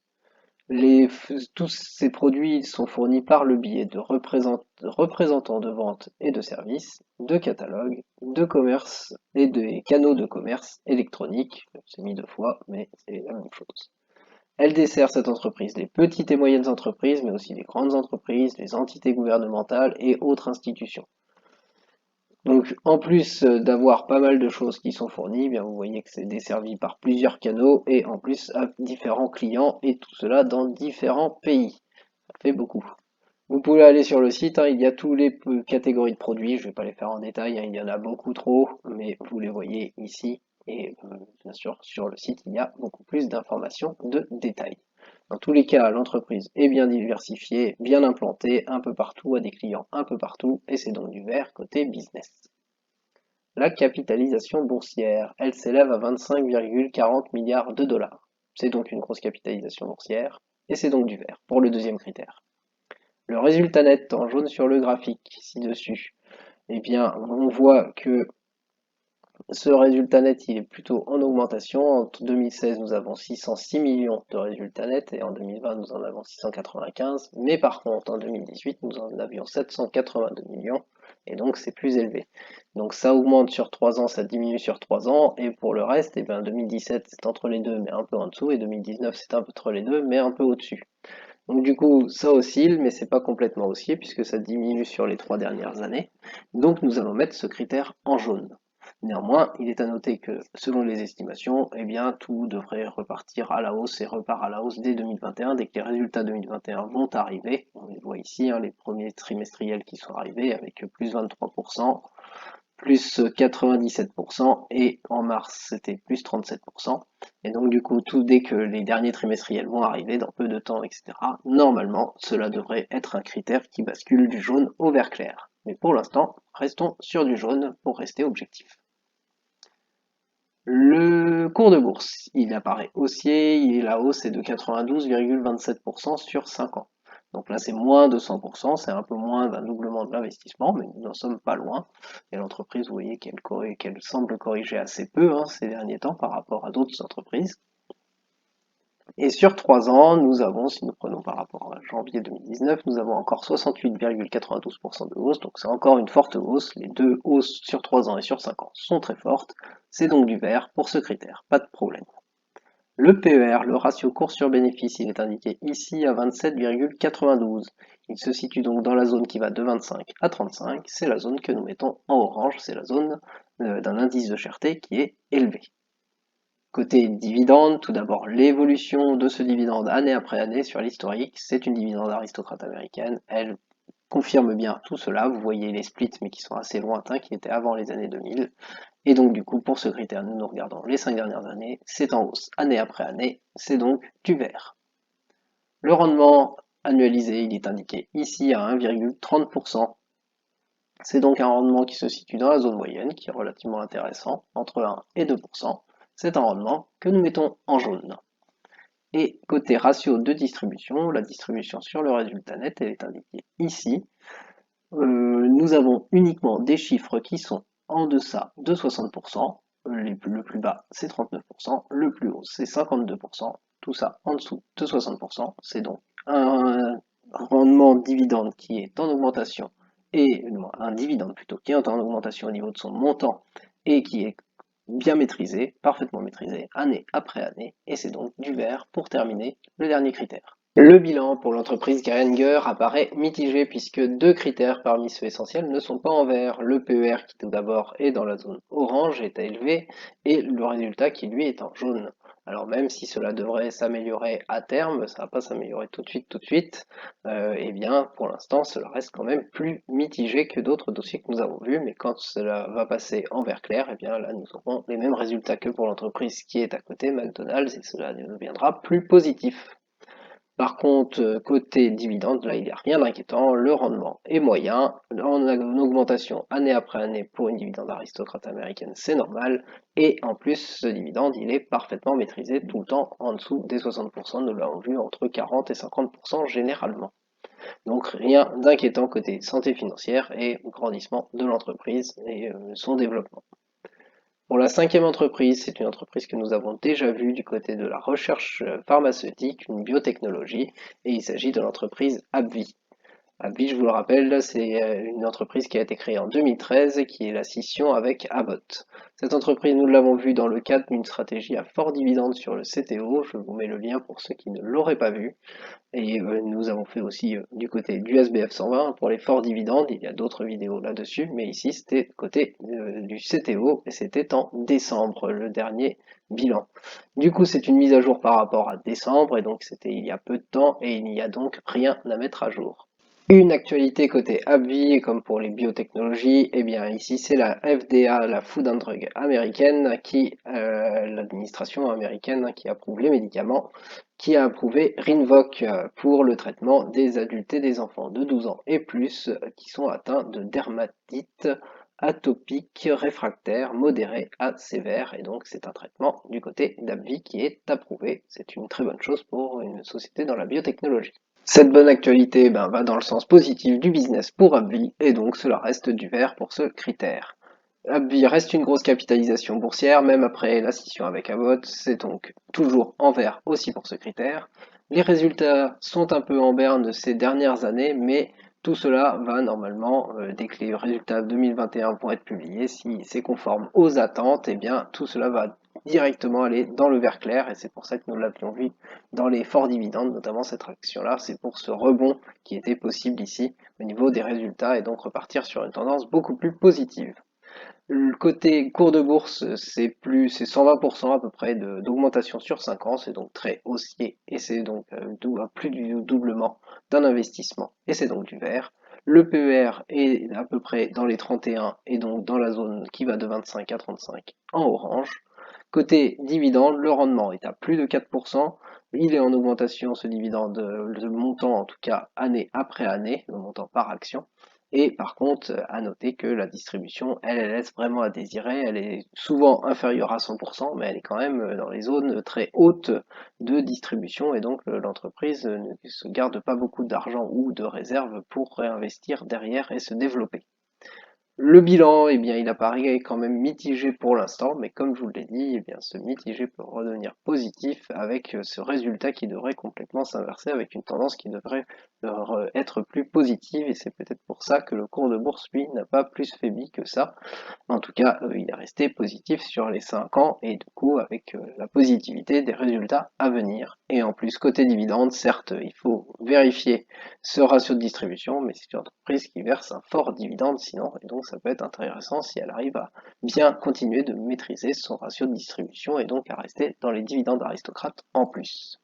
Tous ces produits sont fournis par le biais de représentants de vente et de services, de catalogues, de commerce et des canaux de commerce électronique. C'est mis deux fois, mais c'est la même chose. Elle dessert cette entreprise, les petites et moyennes entreprises, mais aussi les grandes entreprises, les entités gouvernementales et autres institutions. Donc, en plus d'avoir pas mal de choses qui sont fournies, eh bien vous voyez que c'est desservi par plusieurs canaux et en plus à différents clients et tout cela dans différents pays. Ça fait beaucoup. Vous pouvez aller sur le site, hein, il y a toutes les catégories de produits, je ne vais pas les faire en détail, hein, il y en a beaucoup trop, mais vous les voyez ici. Et bien sûr, sur le site, il y a beaucoup plus d'informations de détails. Dans tous les cas, l'entreprise est bien diversifiée, bien implantée, un peu partout, à des clients un peu partout, et c'est donc du vert côté business. La capitalisation boursière, elle s'élève à 25,40 milliards de dollars. C'est donc une grosse capitalisation boursière, et c'est donc du vert pour le deuxième critère. Le résultat net en jaune sur le graphique ci-dessus, eh bien, on voit que ce résultat net, il est plutôt en augmentation. En 2016, nous avons 606 millions de résultats nets et en 2020, nous en avons 695. Mais par contre, en 2018, nous en avions 782 millions et donc c'est plus élevé. Donc ça augmente sur 3 ans, ça diminue sur 3 ans et pour le reste, eh bien, 2017, c'est entre les deux mais un peu en dessous et 2019, c'est un peu entre les deux mais un peu au-dessus. Donc du coup, ça oscille, mais c'est pas complètement haussier puisque ça diminue sur les 3 dernières années. Donc nous allons mettre ce critère en jaune. Néanmoins, il est à noter que selon les estimations, eh bien tout devrait repartir à la hausse et repart à la hausse dès 2021, dès que les résultats 2021 vont arriver. On les voit ici, hein, les premiers trimestriels qui sont arrivés avec plus 23%, plus 97% et en mars c'était plus 37%. Et donc du coup, dès que les derniers trimestriels vont arriver dans peu de temps, etc., normalement, cela devrait être un critère qui bascule du jaune au vert clair. Mais pour l'instant, restons sur du jaune pour rester objectif. Le cours de bourse, il apparaît haussier et la hausse est de 92,27% sur 5 ans. Donc là, c'est moins de 100%, c'est un peu moins d'un doublement de l'investissement, mais nous n'en sommes pas loin. Et l'entreprise, vous voyez qu'elle semble corriger assez peu ces derniers temps par rapport à d'autres entreprises. Et sur 3 ans, nous avons, si nous prenons par rapport à janvier 2019, nous avons encore 68,92% de hausse, donc c'est encore une forte hausse. Les deux hausses sur 3 ans et sur 5 ans sont très fortes. C'est donc du vert pour ce critère, pas de problème. Le PER, le ratio cours sur bénéfice, il est indiqué ici à 27,92. Il se situe donc dans la zone qui va de 25 à 35. C'est la zone que nous mettons en orange, c'est la zone d'un indice de cherté qui est élevé. Côté dividende, tout d'abord l'évolution de ce dividende année après année sur l'historique, c'est une dividende aristocrate américaine, elle confirme bien tout cela, vous voyez les splits mais qui sont assez lointains, qui étaient avant les années 2000, et donc du coup pour ce critère nous regardons les 5 dernières années, c'est en hausse année après année, c'est donc du vert. Le rendement annualisé, il est indiqué ici à 1,30%, c'est donc un rendement qui se situe dans la zone moyenne, qui est relativement intéressant, entre 1 et 2%. C'est un rendement que nous mettons en jaune. Et côté ratio de distribution, la distribution sur le résultat net, elle est indiquée ici. Nous avons uniquement des chiffres qui sont en deçà de 60%. Le plus bas, c'est 39%. Le plus haut, c'est 52%. tout ça en dessous de 60%. C'est donc un rendement dividende qui est en augmentation, et un dividende plutôt, qui est en augmentation au niveau de son montant et qui est bien maîtrisé, parfaitement maîtrisé, année après année, et c'est donc du vert pour terminer le dernier critère. Le bilan pour l'entreprise Geringer apparaît mitigé puisque deux critères parmi ceux essentiels ne sont pas en vert. Le PER qui tout d'abord est dans la zone orange est élevé et le résultat qui lui est en jaune. Alors même si cela devrait s'améliorer à terme, ça va pas s'améliorer tout de suite, eh bien pour l'instant cela reste quand même plus mitigé que d'autres dossiers que nous avons vus, mais quand cela va passer en vert clair, eh bien là nous aurons les mêmes résultats que pour l'entreprise qui est à côté, McDonald's, et cela deviendra plus positif. Par contre, côté dividende, là, il n'y a rien d'inquiétant, le rendement est moyen, en augmentation année après année pour une dividende aristocrate américaine, c'est normal, et en plus, ce dividende, il est parfaitement maîtrisé tout le temps en dessous des 60%, nous l'avons vu entre 40 et 50% généralement. Donc rien d'inquiétant côté santé financière et grandissement de l'entreprise et son développement. Pour la cinquième entreprise, c'est une entreprise que nous avons déjà vue du côté de la recherche pharmaceutique, une biotechnologie, et il s'agit de l'entreprise AbbVie. AbbVie, je vous le rappelle, c'est une entreprise qui a été créée en 2013 et qui est la scission avec Abbott. Cette entreprise, nous l'avons vue dans le cadre d'une stratégie à fort dividende sur le CTO, je vous mets le lien pour ceux qui ne l'auraient pas vu. Et nous avons fait aussi du côté du SBF 120 pour les forts dividendes, il y a d'autres vidéos là-dessus, mais ici c'était côté du CTO et c'était en décembre, le dernier bilan. Du coup c'est une mise à jour par rapport à décembre et donc c'était il y a peu de temps et il n'y a donc rien à mettre à jour. Une actualité côté AbbVie, comme pour les biotechnologies, eh bien ici c'est la FDA, la Food and Drug américaine, l'administration américaine qui approuve les médicaments, qui a approuvé Rinvoq pour le traitement des adultes et des enfants de 12 ans et plus qui sont atteints de dermatite atopique réfractaire modérée à sévère, et donc c'est un traitement du côté d'AbbVie qui est approuvé. C'est une très bonne chose pour une société dans la biotechnologie. Cette bonne actualité va dans le sens positif du business pour AbbVie, et donc cela reste du vert pour ce critère. AbbVie reste une grosse capitalisation boursière, même après la scission avec Abbott, c'est donc toujours en vert aussi pour ce critère. Les résultats sont un peu en berne ces dernières années, mais tout cela va normalement, dès que les résultats 2021 vont être publiés, si c'est conforme aux attentes, eh bien tout cela va directement aller dans le vert clair, et c'est pour ça que nous l'avions vu dans les forts dividendes, notamment cette action-là, c'est pour ce rebond qui était possible ici au niveau des résultats, et donc repartir sur une tendance beaucoup plus positive. Le côté cours de bourse, c'est 120% à peu près d'augmentation sur 5 ans, c'est donc très haussier, et c'est donc plus du doublement d'un investissement, et c'est donc du vert. Le PER est à peu près dans les 31, et donc dans la zone qui va de 25 à 35 en orange. Côté dividende, le rendement est à plus de 4%, il est en augmentation ce dividende, le montant en tout cas année après année, le montant par action. Et par contre, à noter que la distribution, elle laisse vraiment à désirer, elle est souvent inférieure à 100%, mais elle est quand même dans les zones très hautes de distribution, et donc l'entreprise ne se garde pas beaucoup d'argent ou de réserves pour réinvestir derrière et se développer. Le bilan, eh bien, il apparaît quand même mitigé pour l'instant, mais comme je vous l'ai dit, eh bien, ce mitigé peut redevenir positif avec ce résultat qui devrait complètement s'inverser, avec une tendance qui devrait être plus positive, et c'est peut-être pour ça que le cours de bourse, lui, n'a pas plus faibli que ça. En tout cas, il est resté positif sur les 5 ans, et du coup, avec la positivité des résultats à venir. Et en plus, côté dividende, certes, il faut vérifier ce ratio de distribution, mais c'est une entreprise qui verse un fort dividende sinon, et donc ça peut être intéressant si elle arrive à bien continuer de maîtriser son ratio de distribution et donc à rester dans les dividendes aristocrates en plus.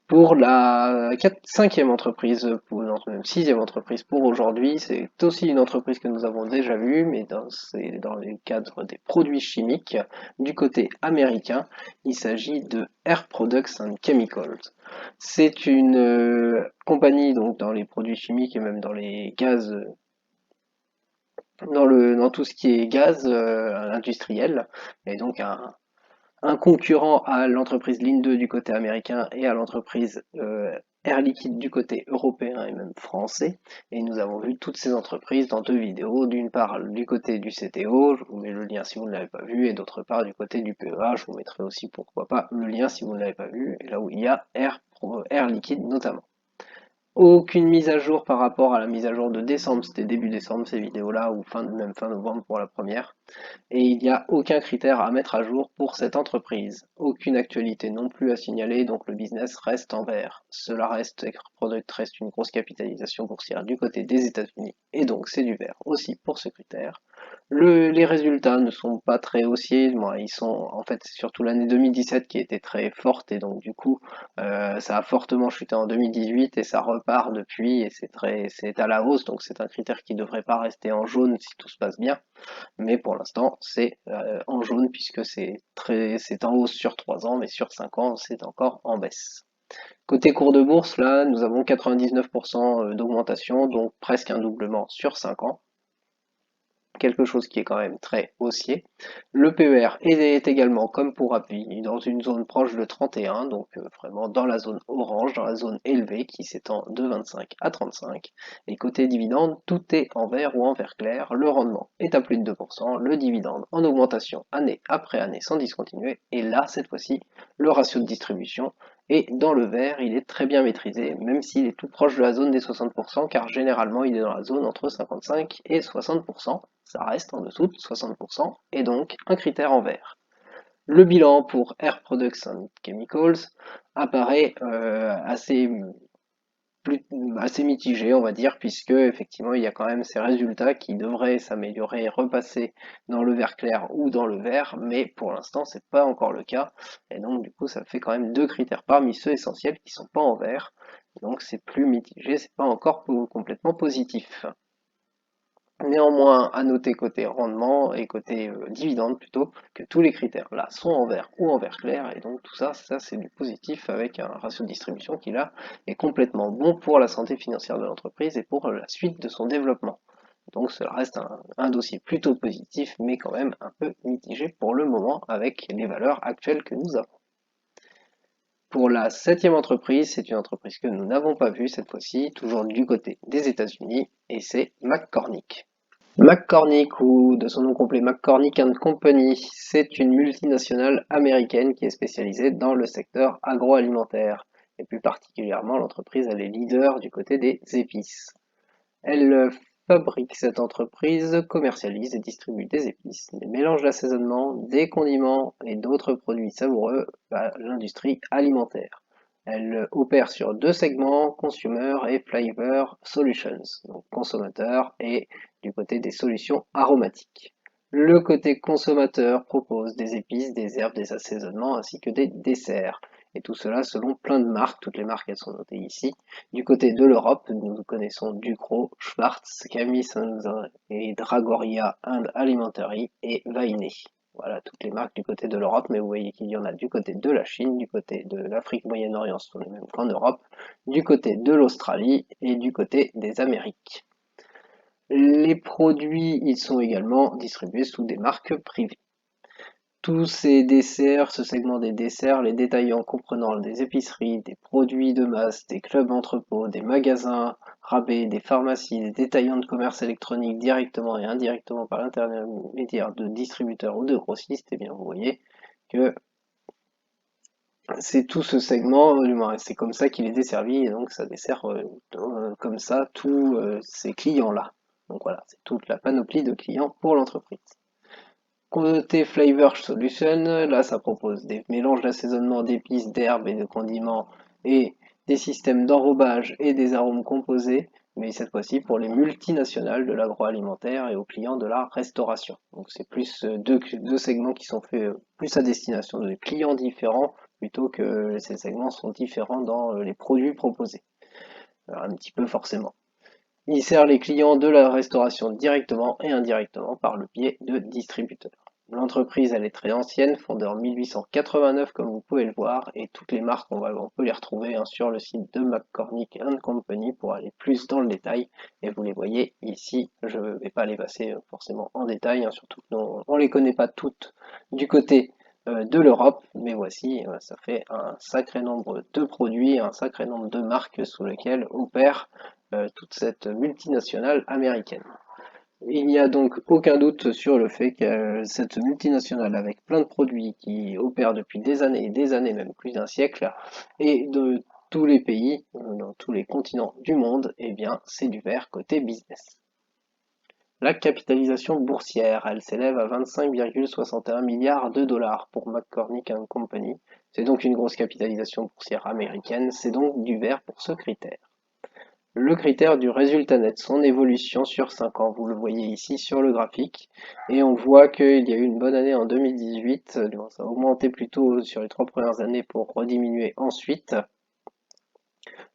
Pour la cinquième entreprise, même sixième entreprise pour aujourd'hui, c'est aussi une entreprise que nous avons déjà vue, mais c'est dans le cadre des produits chimiques du côté américain. Il s'agit de Air Products and Chemicals. C'est une compagnie donc dans les produits chimiques et même dans les gaz, dans tout ce qui est gaz industriel, et donc un concurrent à l'entreprise Linde du côté américain et à l'entreprise Air Liquide du côté européen et même français. Et nous avons vu toutes ces entreprises dans deux vidéos. D'une part du côté du CTO, je vous mets le lien si vous ne l'avez pas vu, et d'autre part du côté du PEA, je vous mettrai aussi pourquoi pas le lien si vous ne l'avez pas vu, et là où il y a Air Liquide notamment. Aucune mise à jour par rapport à la mise à jour de décembre, c'était début décembre ces vidéos-là, ou même fin novembre pour la première. Et il n'y a aucun critère à mettre à jour pour cette entreprise. Aucune actualité non plus à signaler, donc le business reste en vert. Cela reste, Product reste une grosse capitalisation boursière du côté des États-Unis, et donc c'est du vert aussi pour ce critère. Les résultats ne sont pas très haussiers, ils sont en fait c'est surtout l'année 2017 qui était très forte et donc du coup ça a fortement chuté en 2018 et ça repart depuis et c'est à la hausse, donc c'est un critère qui ne devrait pas rester en jaune si tout se passe bien, mais pour l'instant c'est en jaune puisque c'est en hausse sur 3 ans, mais sur 5 ans c'est encore en baisse. Côté cours de bourse, là nous avons 99% d'augmentation, donc presque un doublement sur 5 ans, quelque chose qui est quand même très haussier. Le PER est également, comme pour appui, dans une zone proche de 31, donc vraiment dans la zone orange, dans la zone élevée qui s'étend de 25 à 35. Et côté dividende, tout est en vert ou en vert clair. Le rendement est à plus de 2%, le dividende en augmentation année après année sans discontinuer. Et là, cette fois-ci, le ratio de distribution est dans le vert, il est très bien maîtrisé, même s'il est tout proche de la zone des 60%, car généralement il est dans la zone entre 55 et 60%. Ça reste en dessous de 60%, et donc un critère en vert. Le bilan pour Air Products and Chemicals apparaît assez mitigé, on va dire, puisque effectivement il y a quand même ces résultats qui devraient s'améliorer et repasser dans le vert clair ou dans le vert, mais pour l'instant c'est pas encore le cas, et donc du coup ça fait quand même deux critères parmi ceux essentiels qui sont pas en vert, donc c'est plus mitigé, c'est pas encore complètement positif. Néanmoins, à noter côté rendement et côté dividende plutôt, que tous les critères là sont en vert ou en vert clair, et donc tout ça, c'est du positif avec un ratio de distribution qui là est complètement bon pour la santé financière de l'entreprise et pour la suite de son développement. Donc cela reste un dossier plutôt positif, mais quand même un peu mitigé pour le moment avec les valeurs actuelles que nous avons. Pour la septième entreprise, c'est une entreprise que nous n'avons pas vue cette fois-ci, toujours du côté des États-Unis, et c'est McCormick. McCormick, ou de son nom complet McCormick and Company, c'est une multinationale américaine qui est spécialisée dans le secteur agroalimentaire. Et plus particulièrement, l'entreprise elle est leader du côté des épices. Elle fabrique, cette entreprise, commercialise et distribue des épices, des mélanges d'assaisonnement, des condiments et d'autres produits savoureux à l'industrie alimentaire. Elle opère sur deux segments, Consumer et Flavor Solutions, donc consommateur et du côté des solutions aromatiques. Le côté consommateur propose des épices, des herbes, des assaisonnements ainsi que des desserts. Et tout cela selon plein de marques, toutes les marques elles sont notées ici. Du côté de l'Europe, nous connaissons Ducros, Schwartz, Camille Saint-Zin et Dragoria Inde Alimentary et Vainé. Voilà toutes les marques du côté de l'Europe, mais vous voyez qu'il y en a du côté de la Chine, du côté de l'Afrique Moyen-Orient, ce sont les mêmes qu'en Europe, du côté de l'Australie et du côté des Amériques. Les produits, ils sont également distribués sous des marques privées. Tous ces desserts, ce segment des desserts, les détaillants comprenant des épiceries, des produits de masse, des clubs entrepôts, des magasins rabais, des pharmacies, des détaillants de commerce électronique directement et indirectement par l'intermédiaire de distributeurs ou de grossistes, et bien vous voyez que c'est tout ce segment, c'est comme ça qu'il est desservi, et donc ça dessert comme ça tous ces clients-là. Donc voilà, c'est toute la panoplie de clients pour l'entreprise. Côté Flavor Solution, là ça propose des mélanges d'assaisonnement d'épices, d'herbes et de condiments et des systèmes d'enrobage et des arômes composés, mais cette fois-ci pour les multinationales de l'agroalimentaire et aux clients de la restauration. Donc c'est plus deux segments qui sont faits plus à destination de clients différents plutôt que ces segments sont différents dans les produits proposés. Alors, un petit peu forcément. Il sert les clients de la restauration directement et indirectement par le biais de distributeurs. L'entreprise elle est très ancienne, fondée en 1889 comme vous pouvez le voir, et toutes les marques on peut les retrouver sur le site de McCormick & Company pour aller plus dans le détail, et vous les voyez ici, je ne vais pas les passer forcément en détail, surtout que on ne les connaît pas toutes du côté de l'Europe, mais voici, ça fait un sacré nombre de produits, un sacré nombre de marques sous lesquelles opère toute cette multinationale américaine. Il n'y a donc aucun doute sur le fait que cette multinationale, avec plein de produits qui opèrent depuis des années et des années, même plus d'un siècle, et de tous les pays, dans tous les continents du monde, eh bien, c'est du vert côté business. La capitalisation boursière, elle s'élève à 25,61 milliards de dollars pour McCormick & Company. C'est donc une grosse capitalisation boursière américaine, c'est donc du vert pour ce critère. Le critère du résultat net, son évolution sur 5 ans, vous le voyez ici sur le graphique, et on voit qu'il y a eu une bonne année en 2018, ça a augmenté plutôt sur les 3 premières années pour rediminuer ensuite.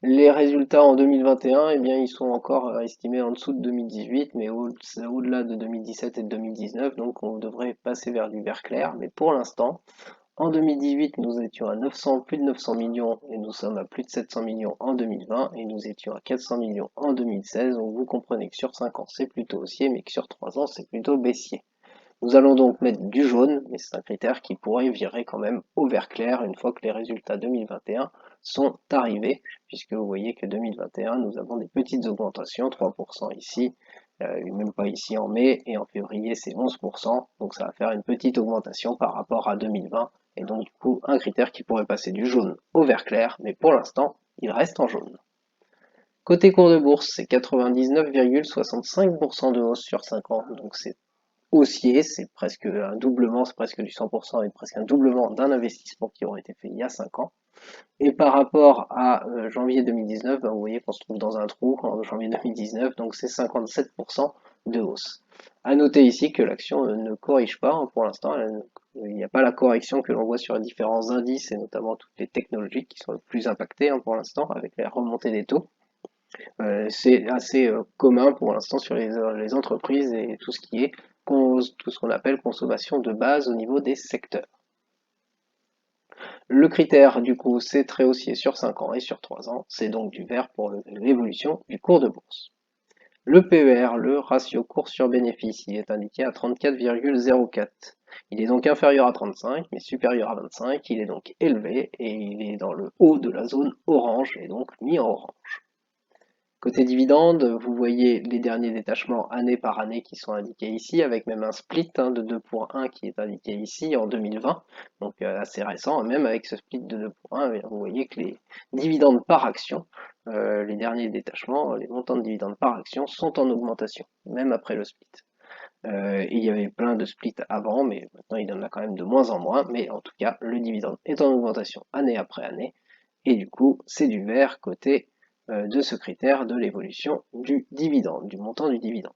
Les résultats en 2021, eh bien, ils sont encore estimés en dessous de 2018, mais au-delà de 2017 et de 2019, donc on devrait passer vers du vert clair, mais pour l'instant, en 2018, nous étions à plus de 900 millions et nous sommes à plus de 700 millions en 2020 et nous étions à 400 millions en 2016. Donc vous comprenez que sur 5 ans c'est plutôt haussier mais que sur 3 ans c'est plutôt baissier. Nous allons donc mettre du jaune, mais c'est un critère qui pourrait virer quand même au vert clair une fois que les résultats 2021 sont arrivés, puisque vous voyez que 2021 nous avons des petites augmentations, 3% ici, même pas ici en mai, et en février c'est 11%, donc ça va faire une petite augmentation par rapport à 2020, et donc du coup un critère qui pourrait passer du jaune au vert clair, mais pour l'instant il reste en jaune. Côté cours de bourse, c'est 99,65% de hausse sur 5 ans, donc c'est haussier, c'est presque un doublement, c'est presque du 100% et presque un doublement d'un investissement qui aurait été fait il y a 5 ans. Et par rapport à janvier 2019, ben, vous voyez qu'on se trouve dans un trou en janvier 2019, donc c'est 57% de hausse. À noter ici que l'action ne corrige pas, hein, pour l'instant, il n'y a pas la correction que l'on voit sur les différents indices et notamment toutes les technologies qui sont le plus impactées pour l'instant avec la remontée des taux. C'est assez commun pour l'instant sur les entreprises et tout ce qui est tout ce qu'on appelle consommation de base au niveau des secteurs. Le critère, du coup, c'est très haussier sur 5 ans et sur 3 ans, c'est donc du vert pour l'évolution du cours de bourse. Le PER, le ratio cours sur bénéfice, il est indiqué à 34,04. Il est donc inférieur à 35, mais supérieur à 25, il est donc élevé et il est dans le haut de la zone orange et donc mis en orange. Côté dividende, vous voyez les derniers détachements année par année qui sont indiqués ici, avec même un split de 2 pour 1 qui est indiqué ici en 2020, donc assez récent, même avec ce split de 2 pour 1, vous voyez que les dividendes par action, les derniers détachements, les montants de dividendes par action sont en augmentation, même après le split. Il y avait plein de splits avant, mais maintenant il y en a quand même de moins en moins, mais en tout cas le dividende est en augmentation année après année, et du coup c'est du vert côté de ce critère de l'évolution du dividende, du montant du dividende.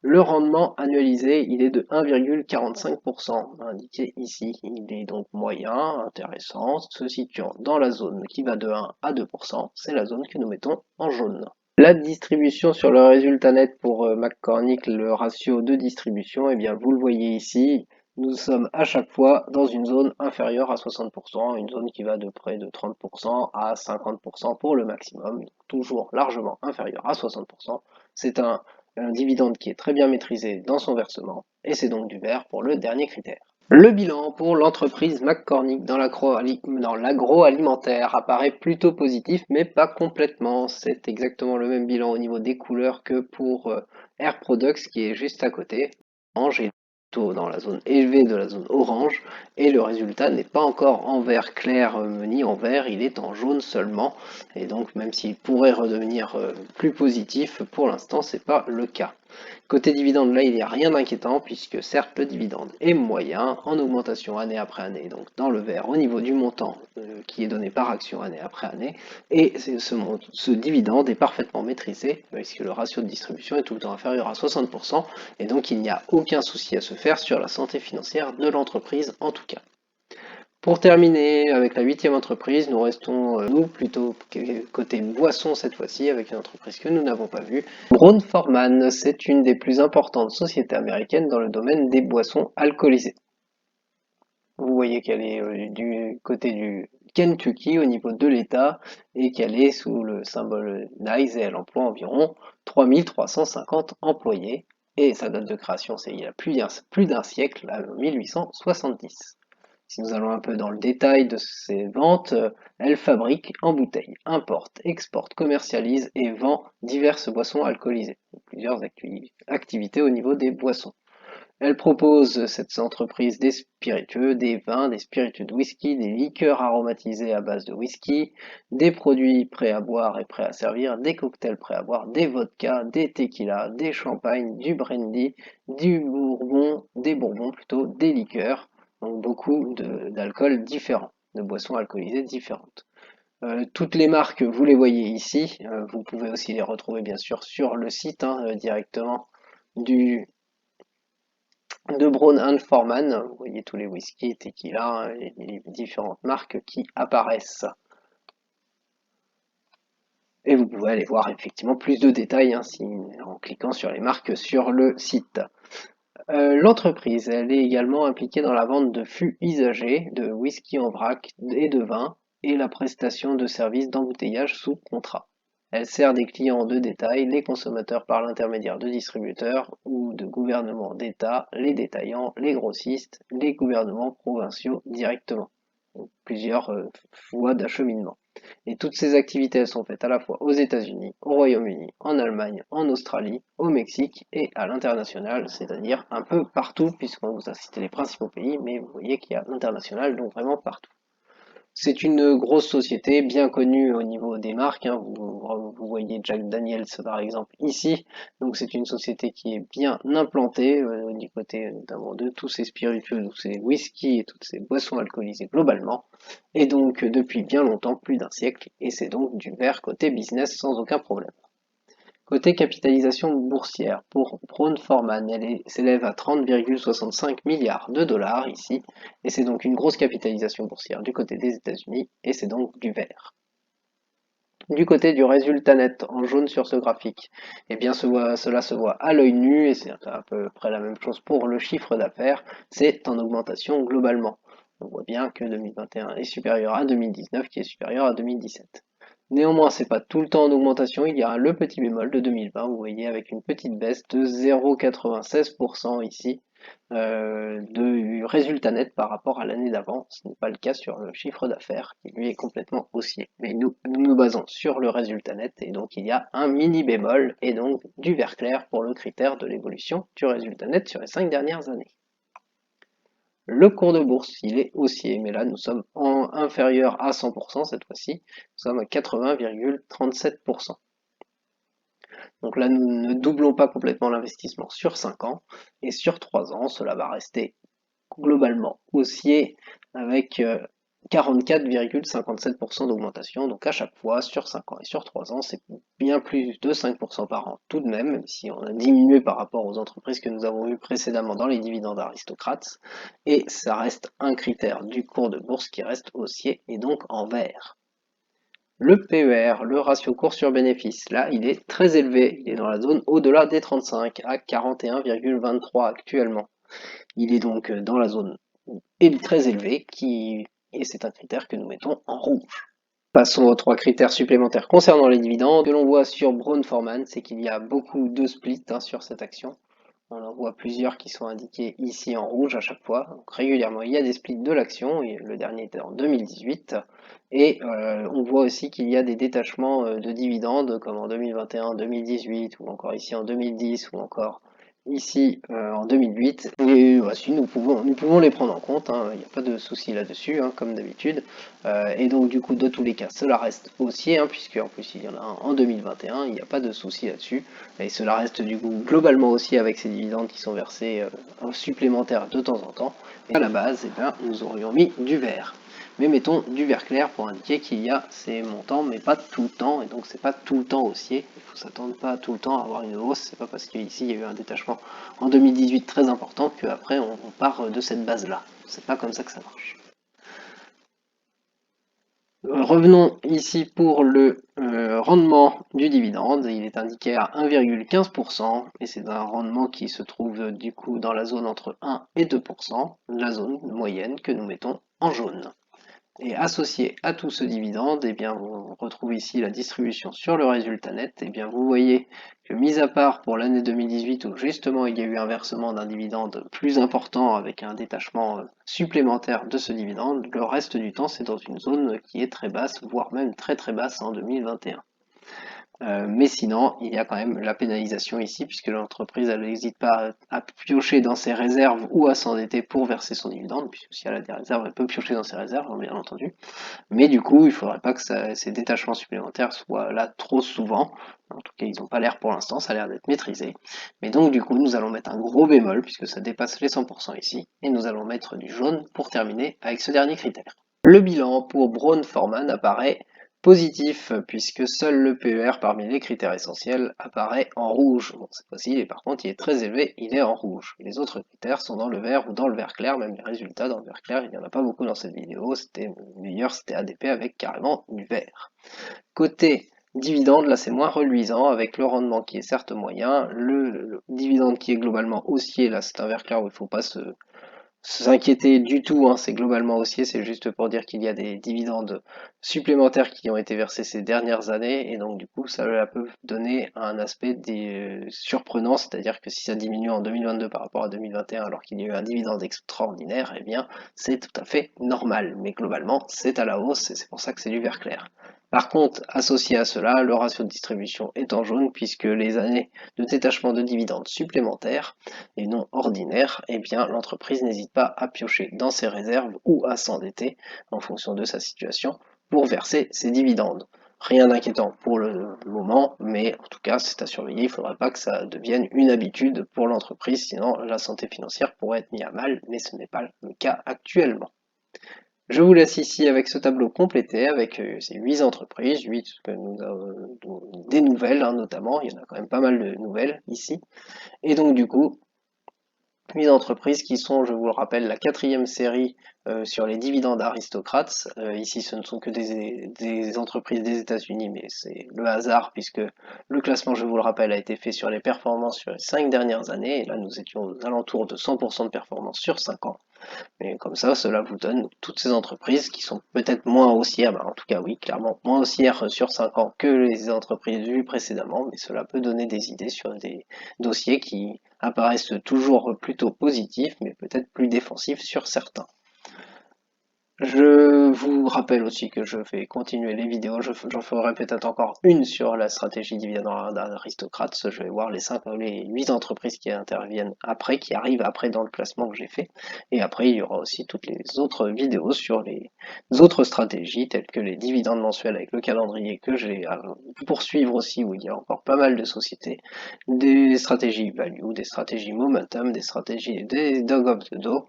Le rendement annualisé, il est de 1,45%, indiqué ici. Il est donc moyen, intéressant, se situant dans la zone qui va de 1 à 2%. C'est la zone que nous mettons en jaune. La distribution sur le résultat net pour McCormick, le ratio de distribution, eh bien vous le voyez ici, nous sommes à chaque fois dans une zone inférieure à 60%, une zone qui va de près de 30% à 50% pour le maximum, donc toujours largement inférieur à 60%. C'est un dividende qui est très bien maîtrisé dans son versement, et c'est donc du vert pour le dernier critère. Le bilan pour l'entreprise McCormick dans l'agroalimentaire apparaît plutôt positif, mais pas complètement. C'est exactement le même bilan au niveau des couleurs que pour Air Products qui est juste à côté. Orange est plutôt dans la zone élevée de la zone orange et le résultat n'est pas encore en vert clair ni en vert, il est en jaune seulement. Et donc même s'il pourrait redevenir plus positif, pour l'instant c'est pas le cas. Côté dividende, là, il n'y a rien d'inquiétant puisque certes le dividende est moyen, en augmentation année après année, donc dans le vert au niveau du montant qui est donné par action année après année, et ce dividende est parfaitement maîtrisé puisque le ratio de distribution est tout le temps inférieur à 60%, et donc il n'y a aucun souci à se faire sur la santé financière de l'entreprise en tout cas. Pour terminer avec la 8e entreprise, nous restons, nous, plutôt côté boisson cette fois-ci, avec une entreprise que nous n'avons pas vue. Brown-Forman, c'est une des plus importantes sociétés américaines dans le domaine des boissons alcoolisées. Vous voyez qu'elle est du côté du Kentucky au niveau de l'État et qu'elle est sous le symbole NICE et elle emploie environ 3350 employés. Et sa date de création, c'est il y a plus d'un siècle, à 1870. Si nous allons un peu dans le détail de ces ventes, elle fabrique, embouteille, importe, exporte, commercialise et vend diverses boissons alcoolisées. Plusieurs activités au niveau des boissons. Elle propose, cette entreprise, des spiritueux, des vins, des spiritueux de whisky, des liqueurs aromatisées à base de whisky, des produits prêts à boire et prêts à servir, des cocktails prêts à boire, des vodkas, des tequilas, des champagnes, du brandy, des bourbons plutôt, des liqueurs, donc beaucoup d'alcools différents, de boissons alcoolisées différentes. Toutes les marques, vous les voyez ici, vous pouvez aussi les retrouver bien sûr sur le site directement du de Brown Forman. Vous voyez tous les whisky, tequila, les différentes marques qui apparaissent. Et vous pouvez aller voir effectivement plus de détails en cliquant sur les marques sur le site. L'entreprise, elle est également impliquée dans la vente de fûts usagés, de whisky en vrac et de vin, et la prestation de services d'embouteillage sous contrat. Elle sert des clients de détail, les consommateurs par l'intermédiaire de distributeurs ou de gouvernements d'État, les détaillants, les grossistes, les gouvernements provinciaux directement. Donc, plusieurs voies d'acheminement. Et toutes ces activités, elles sont faites à la fois aux États-Unis, au Royaume-Uni, en Allemagne, en Australie, au Mexique et à l'international, c'est-à-dire un peu partout, puisqu'on vous a cité les principaux pays, mais vous voyez qu'il y a l'international, donc vraiment partout. C'est une grosse société bien connue au niveau des marques. Vous voyez Jack Daniels par exemple ici. Donc c'est une société qui est bien implantée du côté notamment de tous ces spiritueux, tous ces whisky et toutes ces boissons alcoolisées globalement. Et donc depuis bien longtemps, plus d'un siècle. Et c'est donc du vert côté business sans aucun problème. Côté capitalisation boursière, pour Brown-Forman, elle s'élève à 30,65 milliards de dollars ici, et c'est donc une grosse capitalisation boursière du côté des États-Unis, et c'est donc du vert. Du côté du résultat net, en jaune sur ce graphique, eh bien cela se voit à l'œil nu, et c'est à peu près la même chose pour le chiffre d'affaires, c'est en augmentation globalement. On voit bien que 2021 est supérieur à 2019, qui est supérieur à 2017. Néanmoins, c'est pas tout le temps en augmentation, il y a le petit bémol de 2020, vous voyez, avec une petite baisse de 0,96% ici, de résultat net par rapport à l'année d'avant. Ce n'est pas le cas sur le chiffre d'affaires, qui lui est complètement haussier. Mais nous nous basons sur le résultat net, et donc il y a un mini bémol, et donc du vert clair pour le critère de l'évolution du résultat net sur les 5 dernières années. Le cours de bourse, il est haussier, mais là nous sommes inférieur à 100% cette fois-ci, nous sommes à 80,37%. Donc là nous ne doublons pas complètement l'investissement sur 5 ans, et sur 3 ans cela va rester globalement haussier avec 44,57% d'augmentation, donc à chaque fois sur 5 ans et sur 3 ans, c'est bien plus de 5% par an tout de même si on a diminué par rapport aux entreprises que nous avons vues précédemment dans les dividendes aristocrates, et ça reste un critère du cours de bourse qui reste haussier et donc en vert. Le PER, le ratio cours sur bénéfice, là il est très élevé, il est dans la zone au-delà des 35 à 41,23 actuellement. Il est donc dans la zone très élevée et c'est un critère que nous mettons en rouge. Passons aux 3 critères supplémentaires concernant les dividendes. Ce que l'on voit sur Brown-Forman, c'est qu'il y a beaucoup de splits sur cette action. On en voit plusieurs qui sont indiqués ici en rouge à chaque fois. Donc régulièrement, il y a des splits de l'action, et le dernier était en 2018. Et on voit aussi qu'il y a des détachements de dividendes, comme en 2021, 2018, ou encore ici en 2010, ou encore ici en 2008. Et voici, nous pouvons les prendre en compte, il n'y a pas de souci là-dessus, comme d'habitude. Et donc du coup, de tous les cas, cela reste haussier, puisque en plus il y en a un en 2021, il n'y a pas de souci là-dessus. Et cela reste du coup globalement haussier avec ces dividendes qui sont versés supplémentaires de temps en temps. Et à la base, nous aurions mis du vert. Mais mettons du vert clair pour indiquer qu'il y a ces montants, mais pas tout le temps, et donc c'est pas tout le temps haussier. Il faut s'attendre pas tout le temps à avoir une hausse, c'est pas parce qu'ici il y a eu un détachement en 2018 très important qu'après on part de cette base-là. C'est pas comme ça que ça marche. Revenons ici pour le rendement du dividende. Il est indiqué à 1,15% et c'est un rendement qui se trouve du coup dans la zone entre 1 et 2%, la zone moyenne que nous mettons en jaune. Et associé à tout ce dividende, eh bien, on retrouve ici la distribution sur le résultat net. Eh bien, vous voyez que, mis à part pour l'année 2018 où justement il y a eu un versement d'un dividende plus important avec un détachement supplémentaire de ce dividende, le reste du temps c'est dans une zone qui est très basse, voire même très très basse en 2021. Mais sinon, il y a quand même la pénalisation ici, puisque l'entreprise elle n'hésite pas à piocher dans ses réserves ou à s'endetter pour verser son dividende, puisque si elle a des réserves, elle peut piocher dans ses réserves, bien entendu. Mais du coup, il ne faudrait pas que ces détachements supplémentaires soient là trop souvent. En tout cas, ils n'ont pas l'air pour l'instant, ça a l'air d'être maîtrisé. Mais donc, du coup, nous allons mettre un gros bémol, puisque ça dépasse les 100% ici, et nous allons mettre du jaune pour terminer avec ce dernier critère. Le bilan pour Braun-Forman apparaît positif, puisque seul le PER parmi les critères essentiels apparaît en rouge. Bon, cette fois-ci, et par contre, il est très élevé, il est en rouge. Les autres critères sont dans le vert ou dans le vert clair, même les résultats dans le vert clair, il n'y en a pas beaucoup dans cette vidéo, c'était meilleur, c'était ADP avec carrément du vert. Côté dividende, là c'est moins reluisant, avec le rendement qui est certes moyen, le dividende qui est globalement haussier, là c'est un vert clair où il ne faut pas s'inquiéter du tout, hein, c'est globalement haussier, c'est juste pour dire qu'il y a des dividendes supplémentaires qui ont été versés ces dernières années, et donc du coup ça peut donner un aspect surprenant, c'est-à-dire que si ça diminue en 2022 par rapport à 2021 alors qu'il y a eu un dividende extraordinaire, eh bien c'est tout à fait normal, mais globalement c'est à la hausse et c'est pour ça que c'est du vert clair. Par contre, associé à cela, le ratio de distribution est en jaune puisque les années de détachement de dividendes supplémentaires et non ordinaires, eh bien l'entreprise n'hésite pas à piocher dans ses réserves ou à s'endetter en fonction de sa situation pour verser ses dividendes. Rien d'inquiétant pour le moment, mais en tout cas c'est à surveiller, il ne faudra pas que ça devienne une habitude pour l'entreprise, sinon la santé financière pourrait être mise à mal, mais ce n'est pas le cas actuellement. Je vous laisse ici avec ce tableau complété, avec ces 8 entreprises, 8 que nous avons des nouvelles notamment, il y en a quand même pas mal de nouvelles ici. Et donc du coup, 8 entreprises qui sont, je vous le rappelle, la 4e série sur les dividendes aristocrates. Ici, ce ne sont que des entreprises des États-Unis, mais c'est le hasard puisque le classement, je vous le rappelle, a été fait sur les performances sur les 5 dernières années. Et là, nous étions aux alentours de 100% de performance sur 5 ans. Mais comme ça, cela vous donne toutes ces entreprises qui sont peut-être moins haussières, en tout cas oui, clairement moins haussières sur 5 ans que les entreprises vues précédemment, mais cela peut donner des idées sur des dossiers qui apparaissent toujours plutôt positifs, mais peut-être plus défensifs sur certains. Je vous rappelle aussi que je vais continuer les vidéos, j'en ferai peut-être encore une sur la stratégie dividende d'aristocrates, je vais voir les 8 entreprises qui interviennent après, qui arrivent après dans le classement que j'ai fait, et après il y aura aussi toutes les autres vidéos sur les autres stratégies, telles que les dividendes mensuels avec le calendrier que j'ai à poursuivre aussi, où il y a encore pas mal de sociétés, des stratégies value, des stratégies momentum, des stratégies des dog of the dough,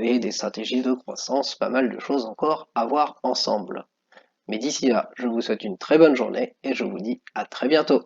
et des stratégies de croissance, pas mal de choses encore à voir ensemble. Mais d'ici là, je vous souhaite une très bonne journée et je vous dis à très bientôt.